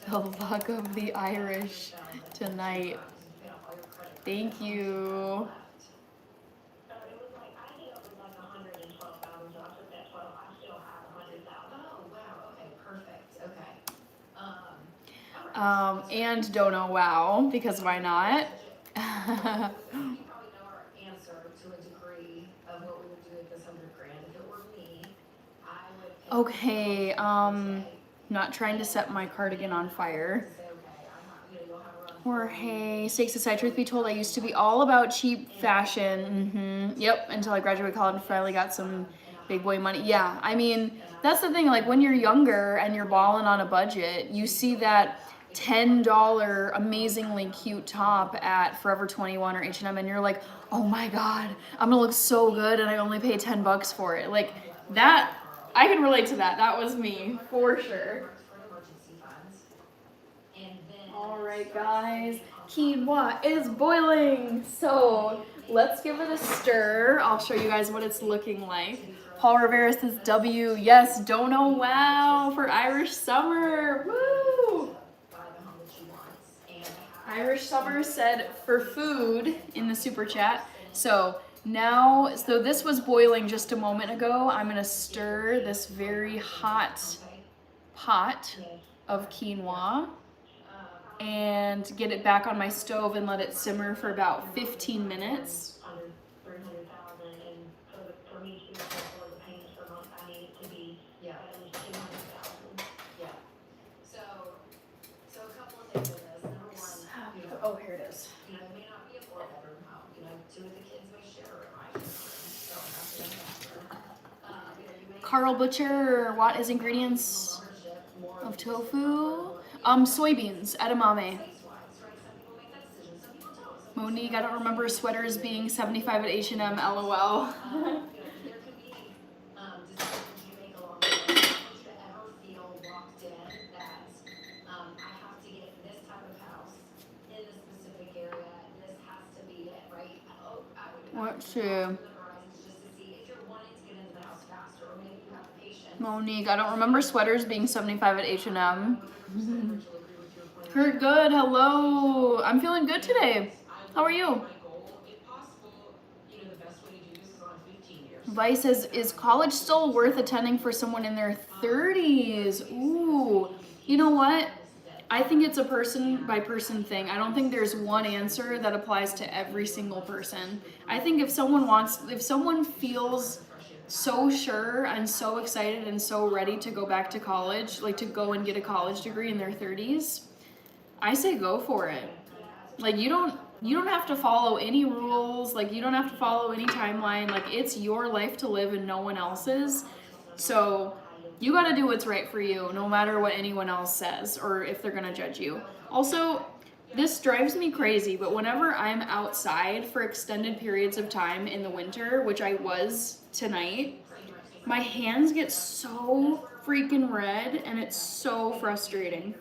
the luck of the Irish tonight. Thank you. And don't know wow, because why not? You probably know our answer to a degree of what we would do with this $100,000. If it were me, I would. Okay, not trying to set my cardigan on fire. Jorge, stakes aside, truth be told, I used to be all about cheap fashion. Yep, until I graduated college and finally got some big boy money. Yeah, I mean, that's the thing, like when you're younger and you're balling on a budget, you see that $10 amazingly cute top at Forever 21 or H&M and you're like, oh my god, I'm gonna look so good and I only pay $10 for it. Like that, I can relate to that. That was me, for sure. Alright guys, quinoa is boiling, so let's give it a stir. I'll show you guys what it's looking like. Paul Rivera says W, yes, dono wow for Irish Summer, woo! Irish Summer said for food in the super chat, so Now, so this was boiling just a moment ago. I'm gonna stir this very hot pot of quinoa and get it back on my stove and let it simmer for about 15 minutes. Under 300,000, and for me to be for the payments per month, I need it to be at least 200,000. Yeah. So a couple of things in this. Number one, you know, Oh, here it is. you know, it may not be a four-bedroom home. You know, two of the kids may share a room. I share a room. So I'm not saying that. You know, you may Carl Butcher, what is ingredients ownership more of tofu? Soybeans, edamame. space-wise, right? Some people make that decision. Some people don't. Some Monique, I don't remember sweaters being 75 at H&M, lol. you know, there could be decisions you make along the way. I don't want you to ever feel locked in that I have to get this type of house in this specific area. This has to be it, right? Oh, I would Let's see. open the horizons just to see if you're wanting to get into the house faster, or maybe you have the patience. Monique, I don't remember sweaters being 75 at H&M. Kurt, good, hello. I'm feeling good today. How are you? Vice says, is college still worth attending for someone in their 30s? Ooh, you know what? I think it's a person by person thing. I don't think there's one answer that applies to every single person. I think if someone feels so sure and so excited and so ready to go back to college, like to go and get a college degree in their 30s, I say go for it. Like you don't have to follow any rules, like you don't have to follow any timeline. Like it's your life to live and no one else's. So you got to do what's right for you, no matter what anyone else says or if they're going to judge you. Also, this drives me crazy, but whenever I'm outside for extended periods of time in the winter, which I was tonight, my hands get so freaking red and it's so frustrating.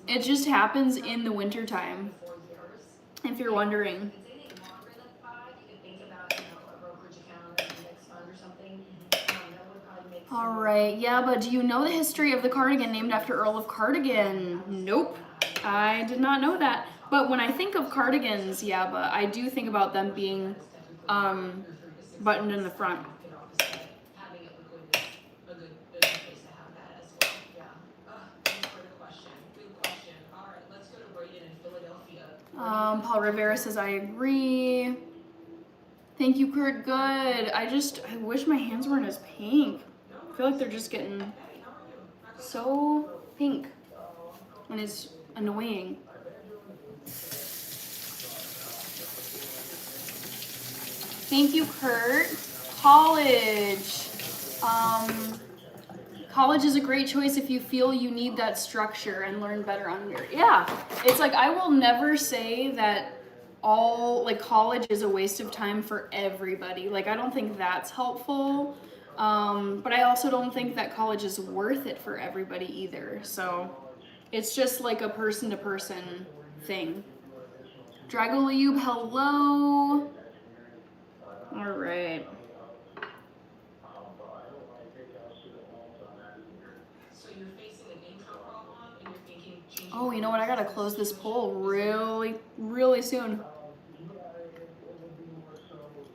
It just happens in the winter time, if you're wondering. Anything longer than 5, you could think about, you know, a brokerage account or an index fund or something. That would probably make sense. All right, yeah, but do you know the history of the cardigan named after Earl of Cardigan? Nope, I did not know that. But when I think of cardigans, yeah, but I do think about them being buttoned in the front. Having it liquid is a good place to have that as well. Yeah. Thanks for the question. Good question. All right, let's go to Braden in Philadelphia. Paul Rivera says, I agree. Thank you, Kurt. Good. I wish my hands weren't as pink. I feel like they're just getting so pink. And it's annoying. Thank you, Kurt. College. College is a great choice if you feel you need that structure and learn better on your, yeah. It's like, I will never say that college is a waste of time for everybody. Like, I don't think that's helpful. But I also don't think that college is worth it for everybody either. So it's just like a person to person thing. Dragolube, hello. All right. So you're facing an income problem and you're thinking changing. Oh, you know what? I gotta close this poll really, really soon.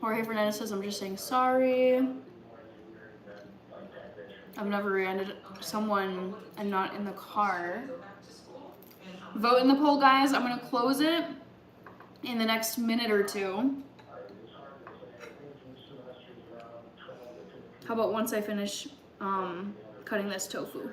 Jorge Fernandez says, I'm just saying sorry. I've never rear-ended someone and not in the car. Vote in the poll, guys. I'm gonna close it in the next minute or two. How about once I finish cutting this tofu?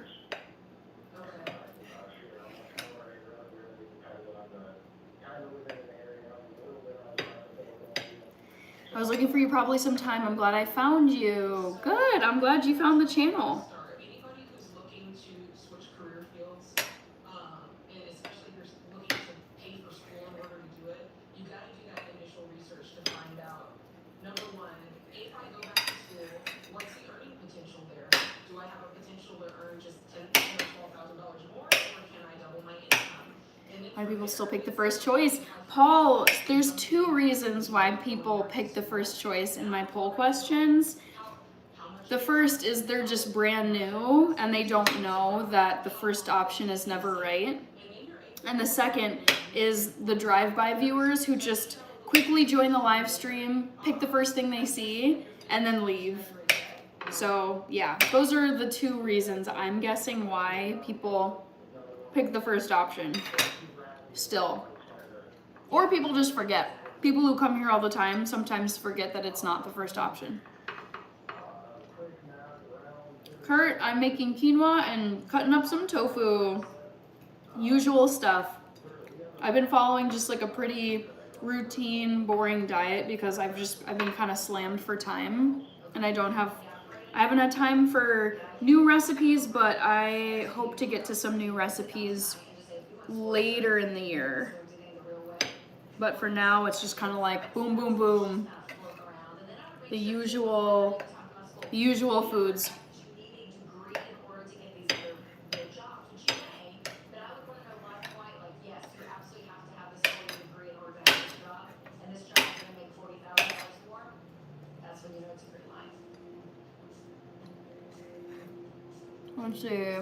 I was looking for you probably some time. I'm glad I found you. Good. I'm glad you found the channel. Anybody who's looking to switch career fields, and especially if you're looking to pay for school in order to do it, you got to do that initial research to find out. Number one, if I go back to school, what's the earning potential there? Do I have a potential to earn just $10,000 or $12,000 more, or can I double my income? Why people still pick the first choice? Paul, there's 2 reasons why people pick the first choice in my poll questions. The first is they're just brand new and they don't know that the first option is never right. And the second is the drive-by viewers who just quickly join the live stream, pick the first thing they see, and then leave. So yeah, those are the two reasons I'm guessing why people pick the first option still. Or people just forget. People who come here all the time sometimes forget that it's not the first option. Kurt, I'm making quinoa and cutting up some tofu. Usual stuff. I've been following just like a pretty routine, boring diet because I've been kind of slammed for time, and I haven't had time for new recipes, but I hope to get to some new recipes later in the year. But for now, it's just kind of like boom, boom, boom. The usual foods. Let's see.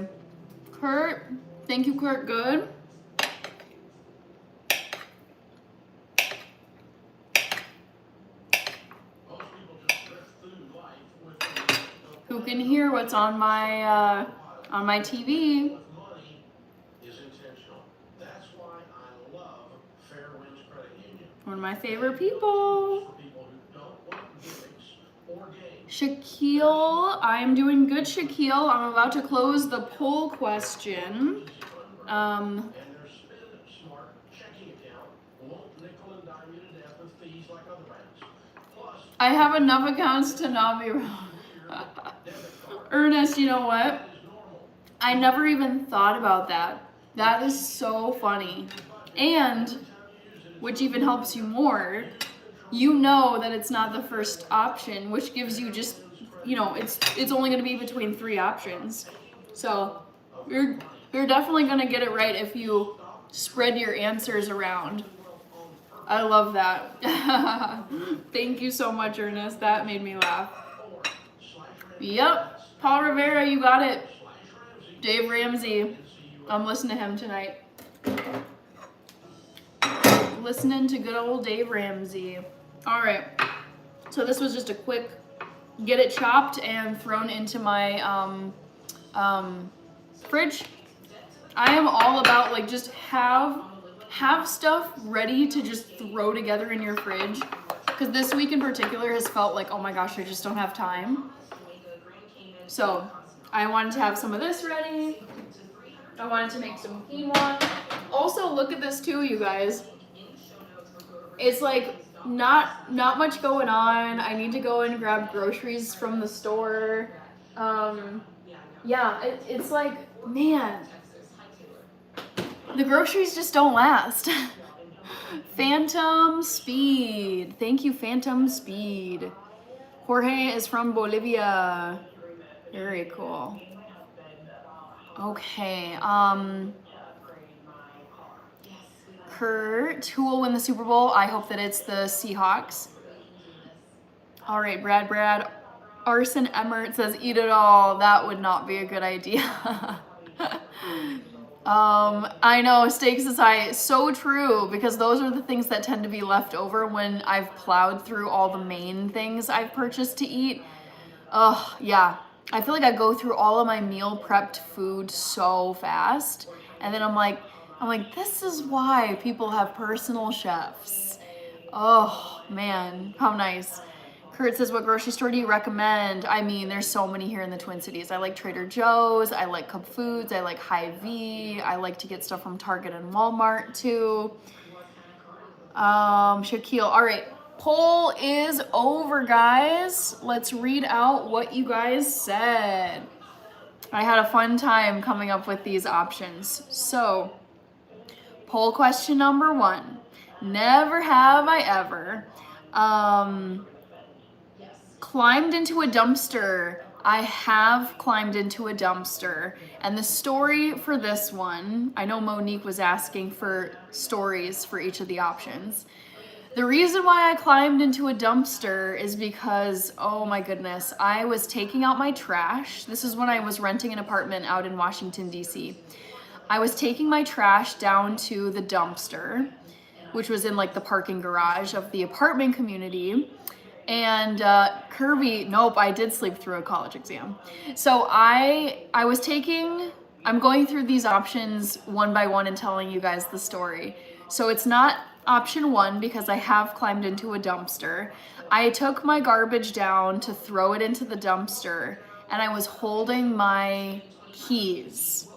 Kurt, thank you, Kurt. Good. Who can hear what's on my TV? One of my favorite people. Shaquille, I'm doing good, Shaquille. I'm about to close the poll question. I have enough accounts to not be wrong. Ernest, you know what? I never even thought about that. That is so funny. And, which even helps you more, you know that it's not the first option, which gives you just, you know, it's only going to be between 3 options. So you're definitely going to get it right if you spread your answers around. I love that. Thank you so much, Ernest. That made me laugh. Yep. Paul Rivera, you got it. Dave Ramsey. I'm listening to him tonight. Listening to good old Dave Ramsey. All right. So this was just a quick get it chopped and thrown into my fridge. I am all about like just have stuff ready to just throw together in your fridge. Because this week in particular has felt like, oh my gosh, I just don't have time. So I wanted to have some of this ready. I wanted to make some quinoa. Also, look at this too, you guys. It's like not much going on. I need to go and grab groceries from the store. Yeah, it's like, man, the groceries just don't last. Phantom Speed. Thank you, Phantom Speed. Jorge is from Bolivia. Very cool. Okay, Kurt, who will win the Super Bowl? I hope that it's the Seahawks. All right, Brad. Arson Emmert says, eat it all. That would not be a good idea. I know, Steak Society, so true, because those are the things that tend to be left over when I've plowed through all the main things I've purchased to eat. Ugh, yeah. I feel like I go through all of my meal prepped food so fast, and then I'm like, this is why people have personal chefs. Oh man, how nice. Kurt says, what grocery store do you recommend? I mean, there's so many here in the Twin Cities. I like Trader Joe's, I like Cub Foods, I like Hy-Vee, I like to get stuff from Target and Walmart too. Shaquille, all right. Poll is over, guys. Let's read out what you guys said. I had a fun time coming up with these options. So, poll question number 1. Never have I ever climbed into a dumpster. I have climbed into a dumpster. And the story for this one, I know Monique was asking for stories for each of the options. The reason why I climbed into a dumpster is because, oh my goodness, I was taking out my trash. This is when I was renting an apartment out in Washington, D.C. I was taking my trash down to the dumpster, which was in like the parking garage of the apartment community. And Kirby, nope, I did sleep through a college exam. So I'm going through these options one by one and telling you guys the story. So it's not option 1 because I have climbed into a dumpster. I took my garbage down to throw it into the dumpster, and I was holding my keys,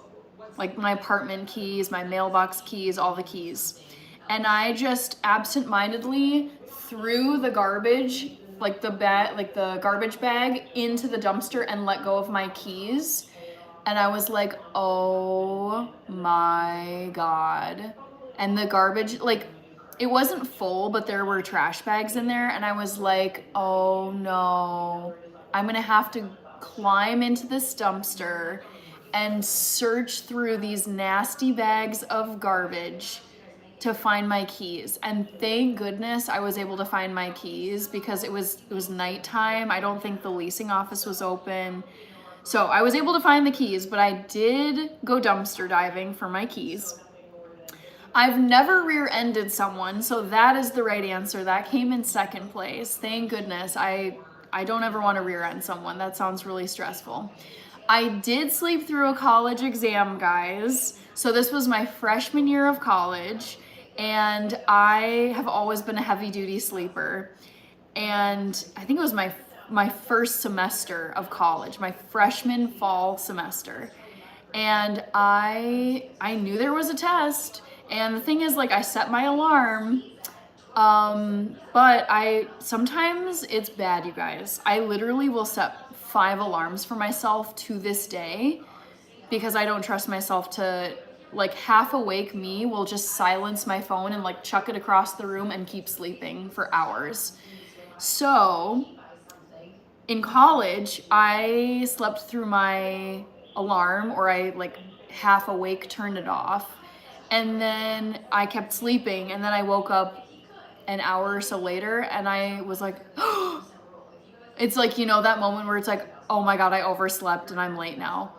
like my apartment keys, my mailbox keys, all the keys. And I just absentmindedly threw the garbage, like the garbage bag, into the dumpster and let go of my keys. And I was like, oh my God. And the garbage, like, it wasn't full, but there were trash bags in there. And I was like, oh no, I'm gonna have to climb into this dumpster and search through these nasty bags of garbage to find my keys. And thank goodness I was able to find my keys because it was nighttime. I don't think the leasing office was open. So I was able to find the keys, but I did go dumpster diving for my keys. I've never rear-ended someone, so that is the right answer. That came in second place. Thank goodness. I don't ever want to rear-end someone. That sounds really stressful. I did sleep through a college exam, guys. So this was my freshman year of college, and I have always been a heavy-duty sleeper. And I think it was my first semester of college, my freshman fall semester. And I knew there was a test. And the thing is, like, I set my alarm, but sometimes it's bad, you guys. I literally will set 5 alarms for myself to this day because I don't trust myself to, like, half awake me will just silence my phone and like chuck it across the room and keep sleeping for hours. So in college, I slept through my alarm, or I like half awake turned it off. And then I kept sleeping, and then I woke up an hour or so later, and I was like, it's like, you know, that moment where it's like, oh my God, I overslept and I'm late now.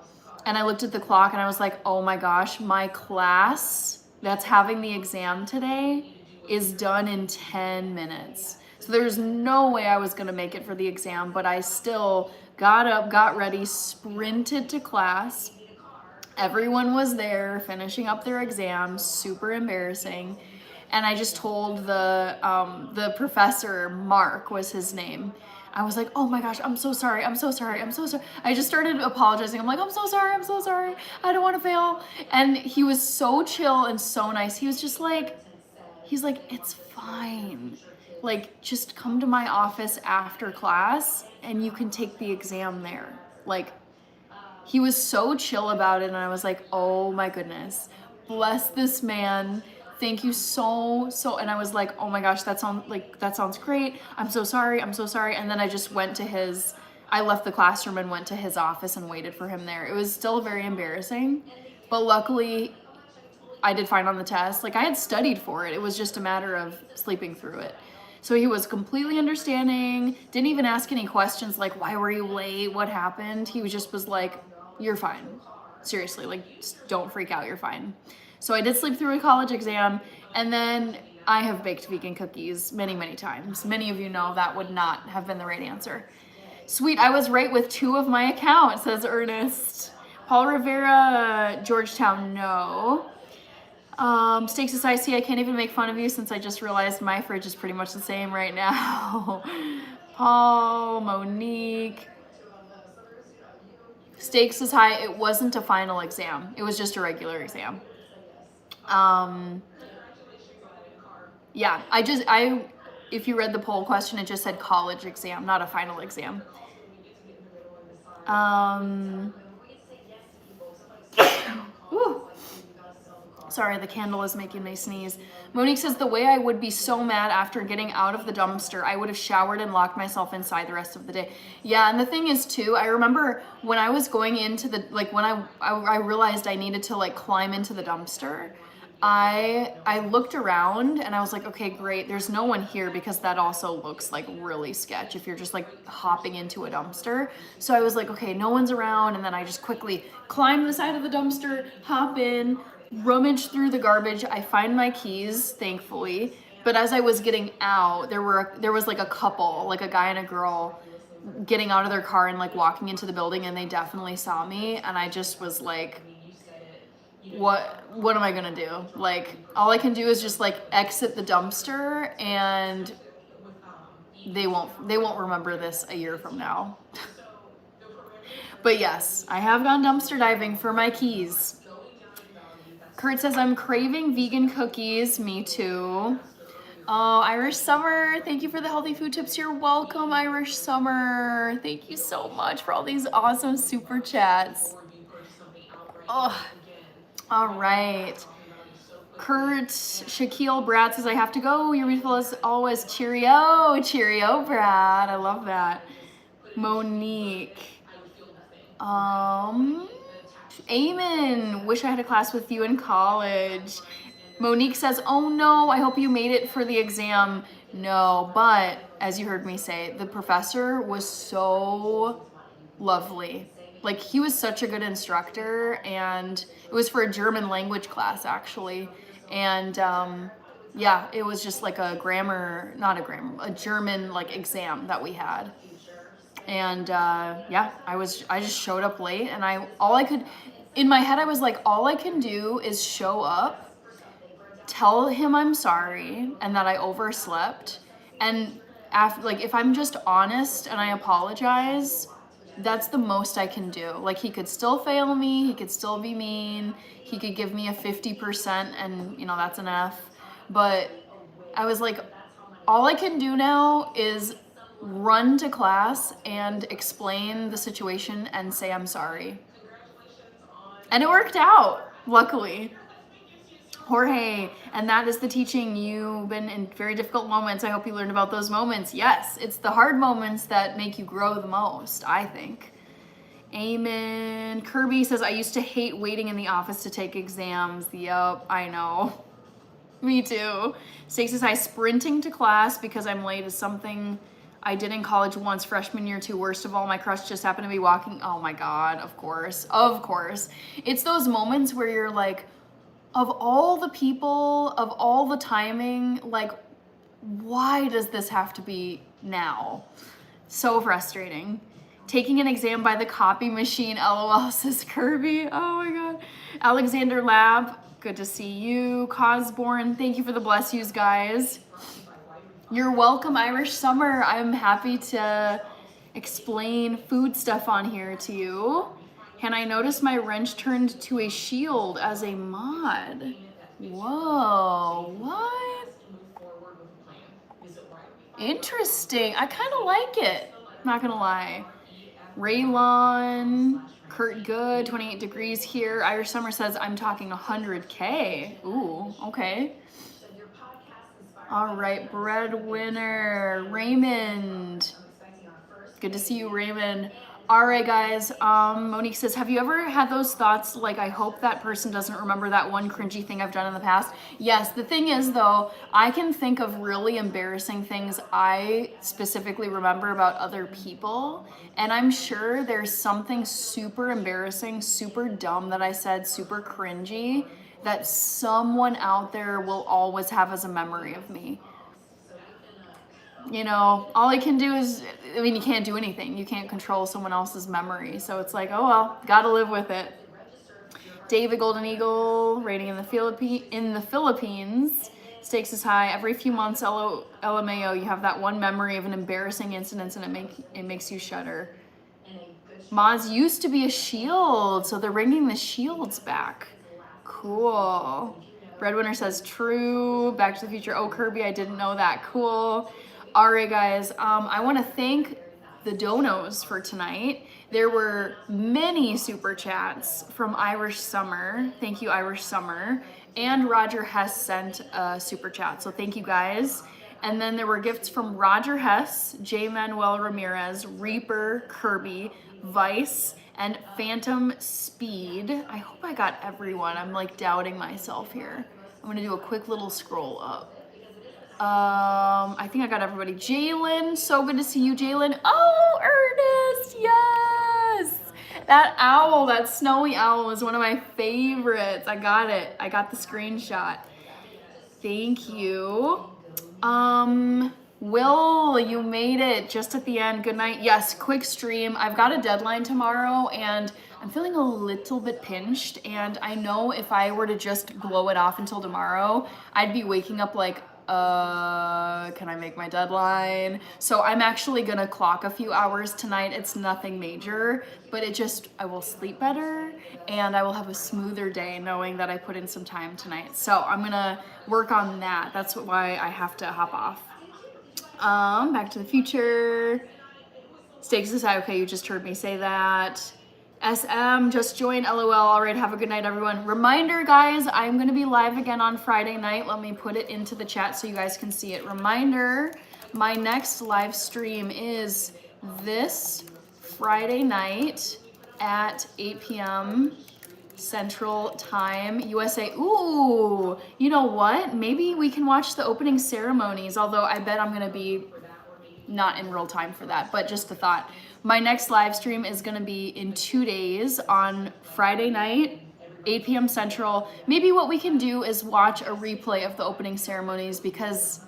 And I looked at the clock and I was like, oh my gosh, my class that's having the exam today is done in 10 minutes. So there's no way I was gonna make it for the exam, but I still got up, got ready, sprinted to class. Everyone was there finishing up their exams, super embarrassing. And I just told the professor, Mark was his name. I was like, oh my gosh, I'm so sorry. I just started apologizing. I'm like, I'm so sorry. I don't want to fail. And he was so chill and so nice. He was just like, it's fine. Like, just come to my office after class and you can take the exam there. Like, he was so chill about it, and I was like, oh my goodness, bless this man. Thank you so. And I was like, oh my gosh, that sounds great. I'm so sorry. And then I just went to I left the classroom and went to his office and waited for him there. It was still very embarrassing, but luckily I did fine on the test. Like, I had studied for it. It was just a matter of sleeping through it. So he was completely understanding, didn't even ask any questions like, why were you late? What happened? He just was like, you're fine. Seriously, like, just don't freak out, you're fine. So I did sleep through a college exam, and then I have baked vegan cookies many, many times. Many of you know that would not have been the right answer. Sweet, I was right with 2 of my accounts, says Ernest. Paul Rivera, Georgetown, no. Steaks is icy, I can't even make fun of you since I just realized my fridge is pretty much the same right now. Paul, Monique. Stakes is high. It wasn't a final exam. It was just a regular exam. Yeah, if you read the poll question, it just said college exam, not a final exam. Whew. Sorry, the candle is making me sneeze. Monique says, the way I would be so mad after getting out of the dumpster, I would have showered and locked myself inside the rest of the day. Yeah, and the thing is too, I remember when I was going into when I realized I needed to like climb into the dumpster, I looked around and I was like, okay, great, there's no one here, because that also looks like really sketch if you're just like hopping into a dumpster. So I was like, okay, no one's around, and then I just quickly climb the side of the dumpster, hop in, rummage through the garbage. I find my keys, thankfully. But as I was getting out, there was like a couple, like a guy and a girl, getting out of their car and like walking into the building, and they definitely saw me, and I just was like, what am I gonna do? Like, all I can do is just like exit the dumpster, and they won't remember this a year from now. But yes, I have gone dumpster diving for my keys. Kurt says, I'm craving vegan cookies. Me too. Oh, Irish Summer, thank you for the healthy food tips. You're welcome, Irish Summer. Thank you so much for all these awesome super chats. Oh, all right. Kurt, Shaquille Brad says, I have to go. You're beautiful as always. Cheerio, Brad. I love that. Monique. Eamon, wish I had a class with you in college. Monique says, oh no, I hope you made it for the exam. No, but as you heard me say, the professor was so lovely. Like, he was such a good instructor, and it was for a German language class, actually. And yeah, it was just like a German like exam that we had. And yeah, I just showed up late, and in my head I was like, all I can do is show up, tell him I'm sorry and that I overslept, and after, like, if I'm just honest and I apologize, that's the most I can do. Like, he could still fail me, he could still be mean, he could give me a 50%, and you know, that's an F. But I was like, all I can do now is run to class and explain the situation and say I'm sorry. And it worked out, luckily. Jorge, and that is the teaching. You've been in very difficult moments. I hope you learned about those moments. Yes, it's the hard moments that make you grow the most, I think. Amen. Kirby says, I used to hate waiting in the office to take exams. Yup, I know. Me too. Stakes says, hi, sprinting to class because I'm late is something I did in college once, freshman year too. Worst of all, my crush just happened to be walking. Oh my God, of course. Of course. It's those moments where you're like, of all the people, of all the timing, like, why does this have to be now? So frustrating. Taking an exam by the copy machine, LOL, says Kirby. Oh my God. Alexander Lab, good to see you. Cosborn, thank you for the bless yous, guys. You're welcome, Irish Summer. I'm happy to explain food stuff on here to you. And I noticed my wrench turned to a shield as a mod. Whoa, what? Interesting. I kind of like it. Not gonna lie. Raylon, Kurt Good, 28 degrees here. Irish Summer says, I'm talking 100K. Ooh, okay. All right, breadwinner, Raymond. Good to see you, Raymond. All right, guys. Monique says, have you ever had those thoughts like, I hope that person doesn't remember that one cringy thing I've done in the past? Yes, the thing is, though, I can think of really embarrassing things I specifically remember about other people, and I'm sure there's something super embarrassing, super dumb that I said, super cringy, that someone out there will always have as a memory of me. You know, all I can do is, I mean, you can't do anything. You can't control someone else's memory. So it's like, oh well, gotta live with it. David Golden Eagle, rating in the Philippines. Stakes is high. Every few months, LMAO, you have that one memory of an embarrassing incident, and it makes you shudder. Moz used to be a shield, so they're bringing the shields back. Cool. Breadwinner says true. Back to the Future. Oh, Kirby, I didn't know that. Cool. All right, guys. I want to thank the donos for tonight. There were many super chats from Irish Summer. Thank you, Irish Summer. And Roger Hess sent a super chat. So thank you, guys. And then there were gifts from Roger Hess, J. Manuel Ramirez, Reaper, Kirby, Vice, and Phantom Speed. I hope I got everyone. I'm like doubting myself here. I'm gonna do a quick little scroll up. I think I got everybody. Jalen, so good to see you, Jalen. Oh, Ernest, yes. That owl, that snowy owl was one of my favorites. I got it. I got the screenshot. Thank you. Will, you made it just at the end. Good night. Yes, quick stream. I've got a deadline tomorrow and I'm feeling a little bit pinched, and I know if I were to just blow it off until tomorrow, I'd be waking up like, can I make my deadline? So I'm actually gonna clock a few hours tonight. It's nothing major, but I will sleep better and I will have a smoother day knowing that I put in some time tonight. So I'm gonna work on that. That's why I have to hop off. Back to the Future. Stakes aside, okay, you just heard me say that. SM, just joined, LOL. All right, have a good night, everyone. Reminder, guys, I'm going to be live again on Friday night. Let me put it into the chat so you guys can see it. Reminder, my next live stream is this Friday night at 8 p.m. Central Time, USA. Ooh, you know what? Maybe we can watch the opening ceremonies, although I bet I'm going to be not in real time for that, but just a thought. My next live stream is going to be in 2 days on Friday night, 8 p.m. Central. Maybe what we can do is watch a replay of the opening ceremonies, because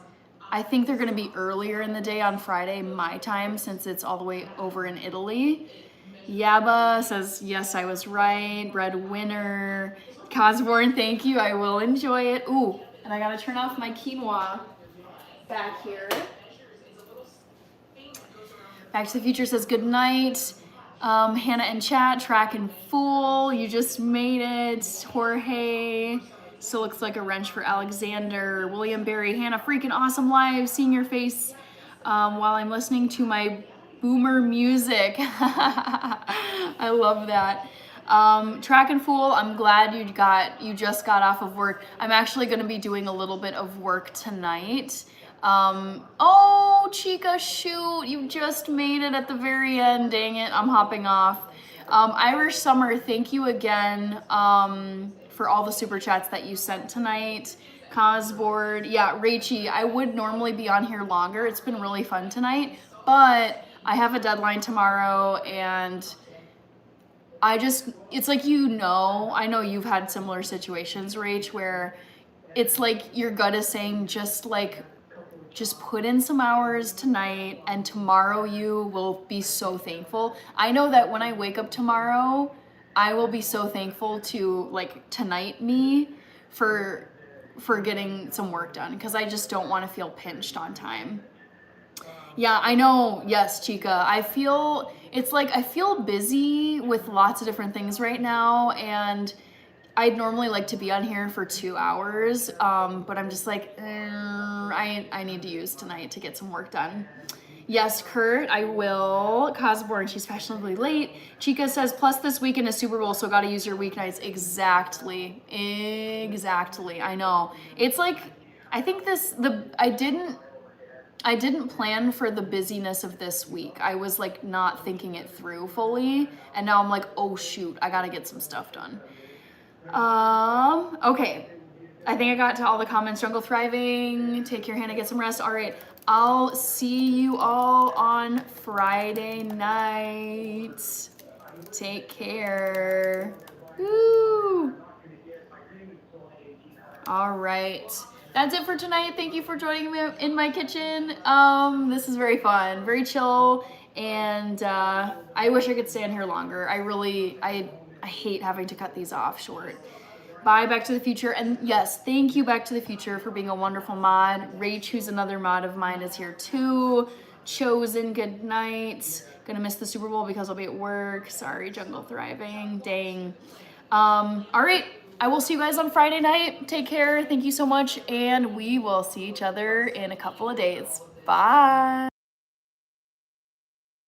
I think they're going to be earlier in the day on Friday, my time, since it's all the way over in Italy. Yaba says, yes, I was right. Breadwinner. Cosborn, thank you. I will enjoy it. Ooh, and I got to turn off my quinoa back here. Back to the Future says good night. Hannah in chat, Track and Fool, you just made it. Jorge, still looks like a wrench for Alexander. William Berry, Hannah, freaking awesome live, seeing your face while I'm listening to my boomer music. I love that. Track and Fool, I'm glad you just got off of work. I'm actually going to be doing a little bit of work tonight. Oh, Chica, shoot, you just made it at the very end. Dang it, I'm hopping off. Irish Summer, thank you again for all the super chats that you sent tonight. Cosboard, yeah, Rachy, I would normally be on here longer. It's been really fun tonight, but I have a deadline tomorrow, and it's like, I know you've had similar situations, Rach, where it's like your gut is saying just put in some hours tonight and tomorrow you will be so thankful. I know that when I wake up tomorrow, I will be so thankful to tonight me for getting some work done, because I just don't want to feel pinched on time. Yeah, I know. Yes, Chica. I feel busy with lots of different things right now, and I'd normally like to be on here for 2 hours, but I'm just like, I need to use tonight to get some work done. Yes, Kurt, I will. Cosborn, she's fashionably late. Chica says, plus this weekend is Super Bowl, so gotta use your weeknights. Exactly. I know. It's like, I think I didn't plan for the busyness of this week. I was not thinking it through fully, and now I'm like, oh shoot, I gotta get some stuff done. Okay. I think I got to all the comments. Jungle Thriving, take care, Hannah, get some rest. All right. I'll see you all on Friday night. Take care. Woo. All right. That's it for tonight. Thank you for joining me in my kitchen. This is very fun, very chill, and I wish I could stay in here longer. I hate having to cut these off short. Bye, Back to the Future. And yes, thank you, Back to the Future, for being a wonderful mod. Rach, who's another mod of mine, is here too. Chosen, good night. Gonna miss the Super Bowl because I'll be at work. Sorry, Jungle Thriving. Dang. All right. I will see you guys on Friday night. Take care. Thank you so much. And we will see each other in a couple of days. Bye.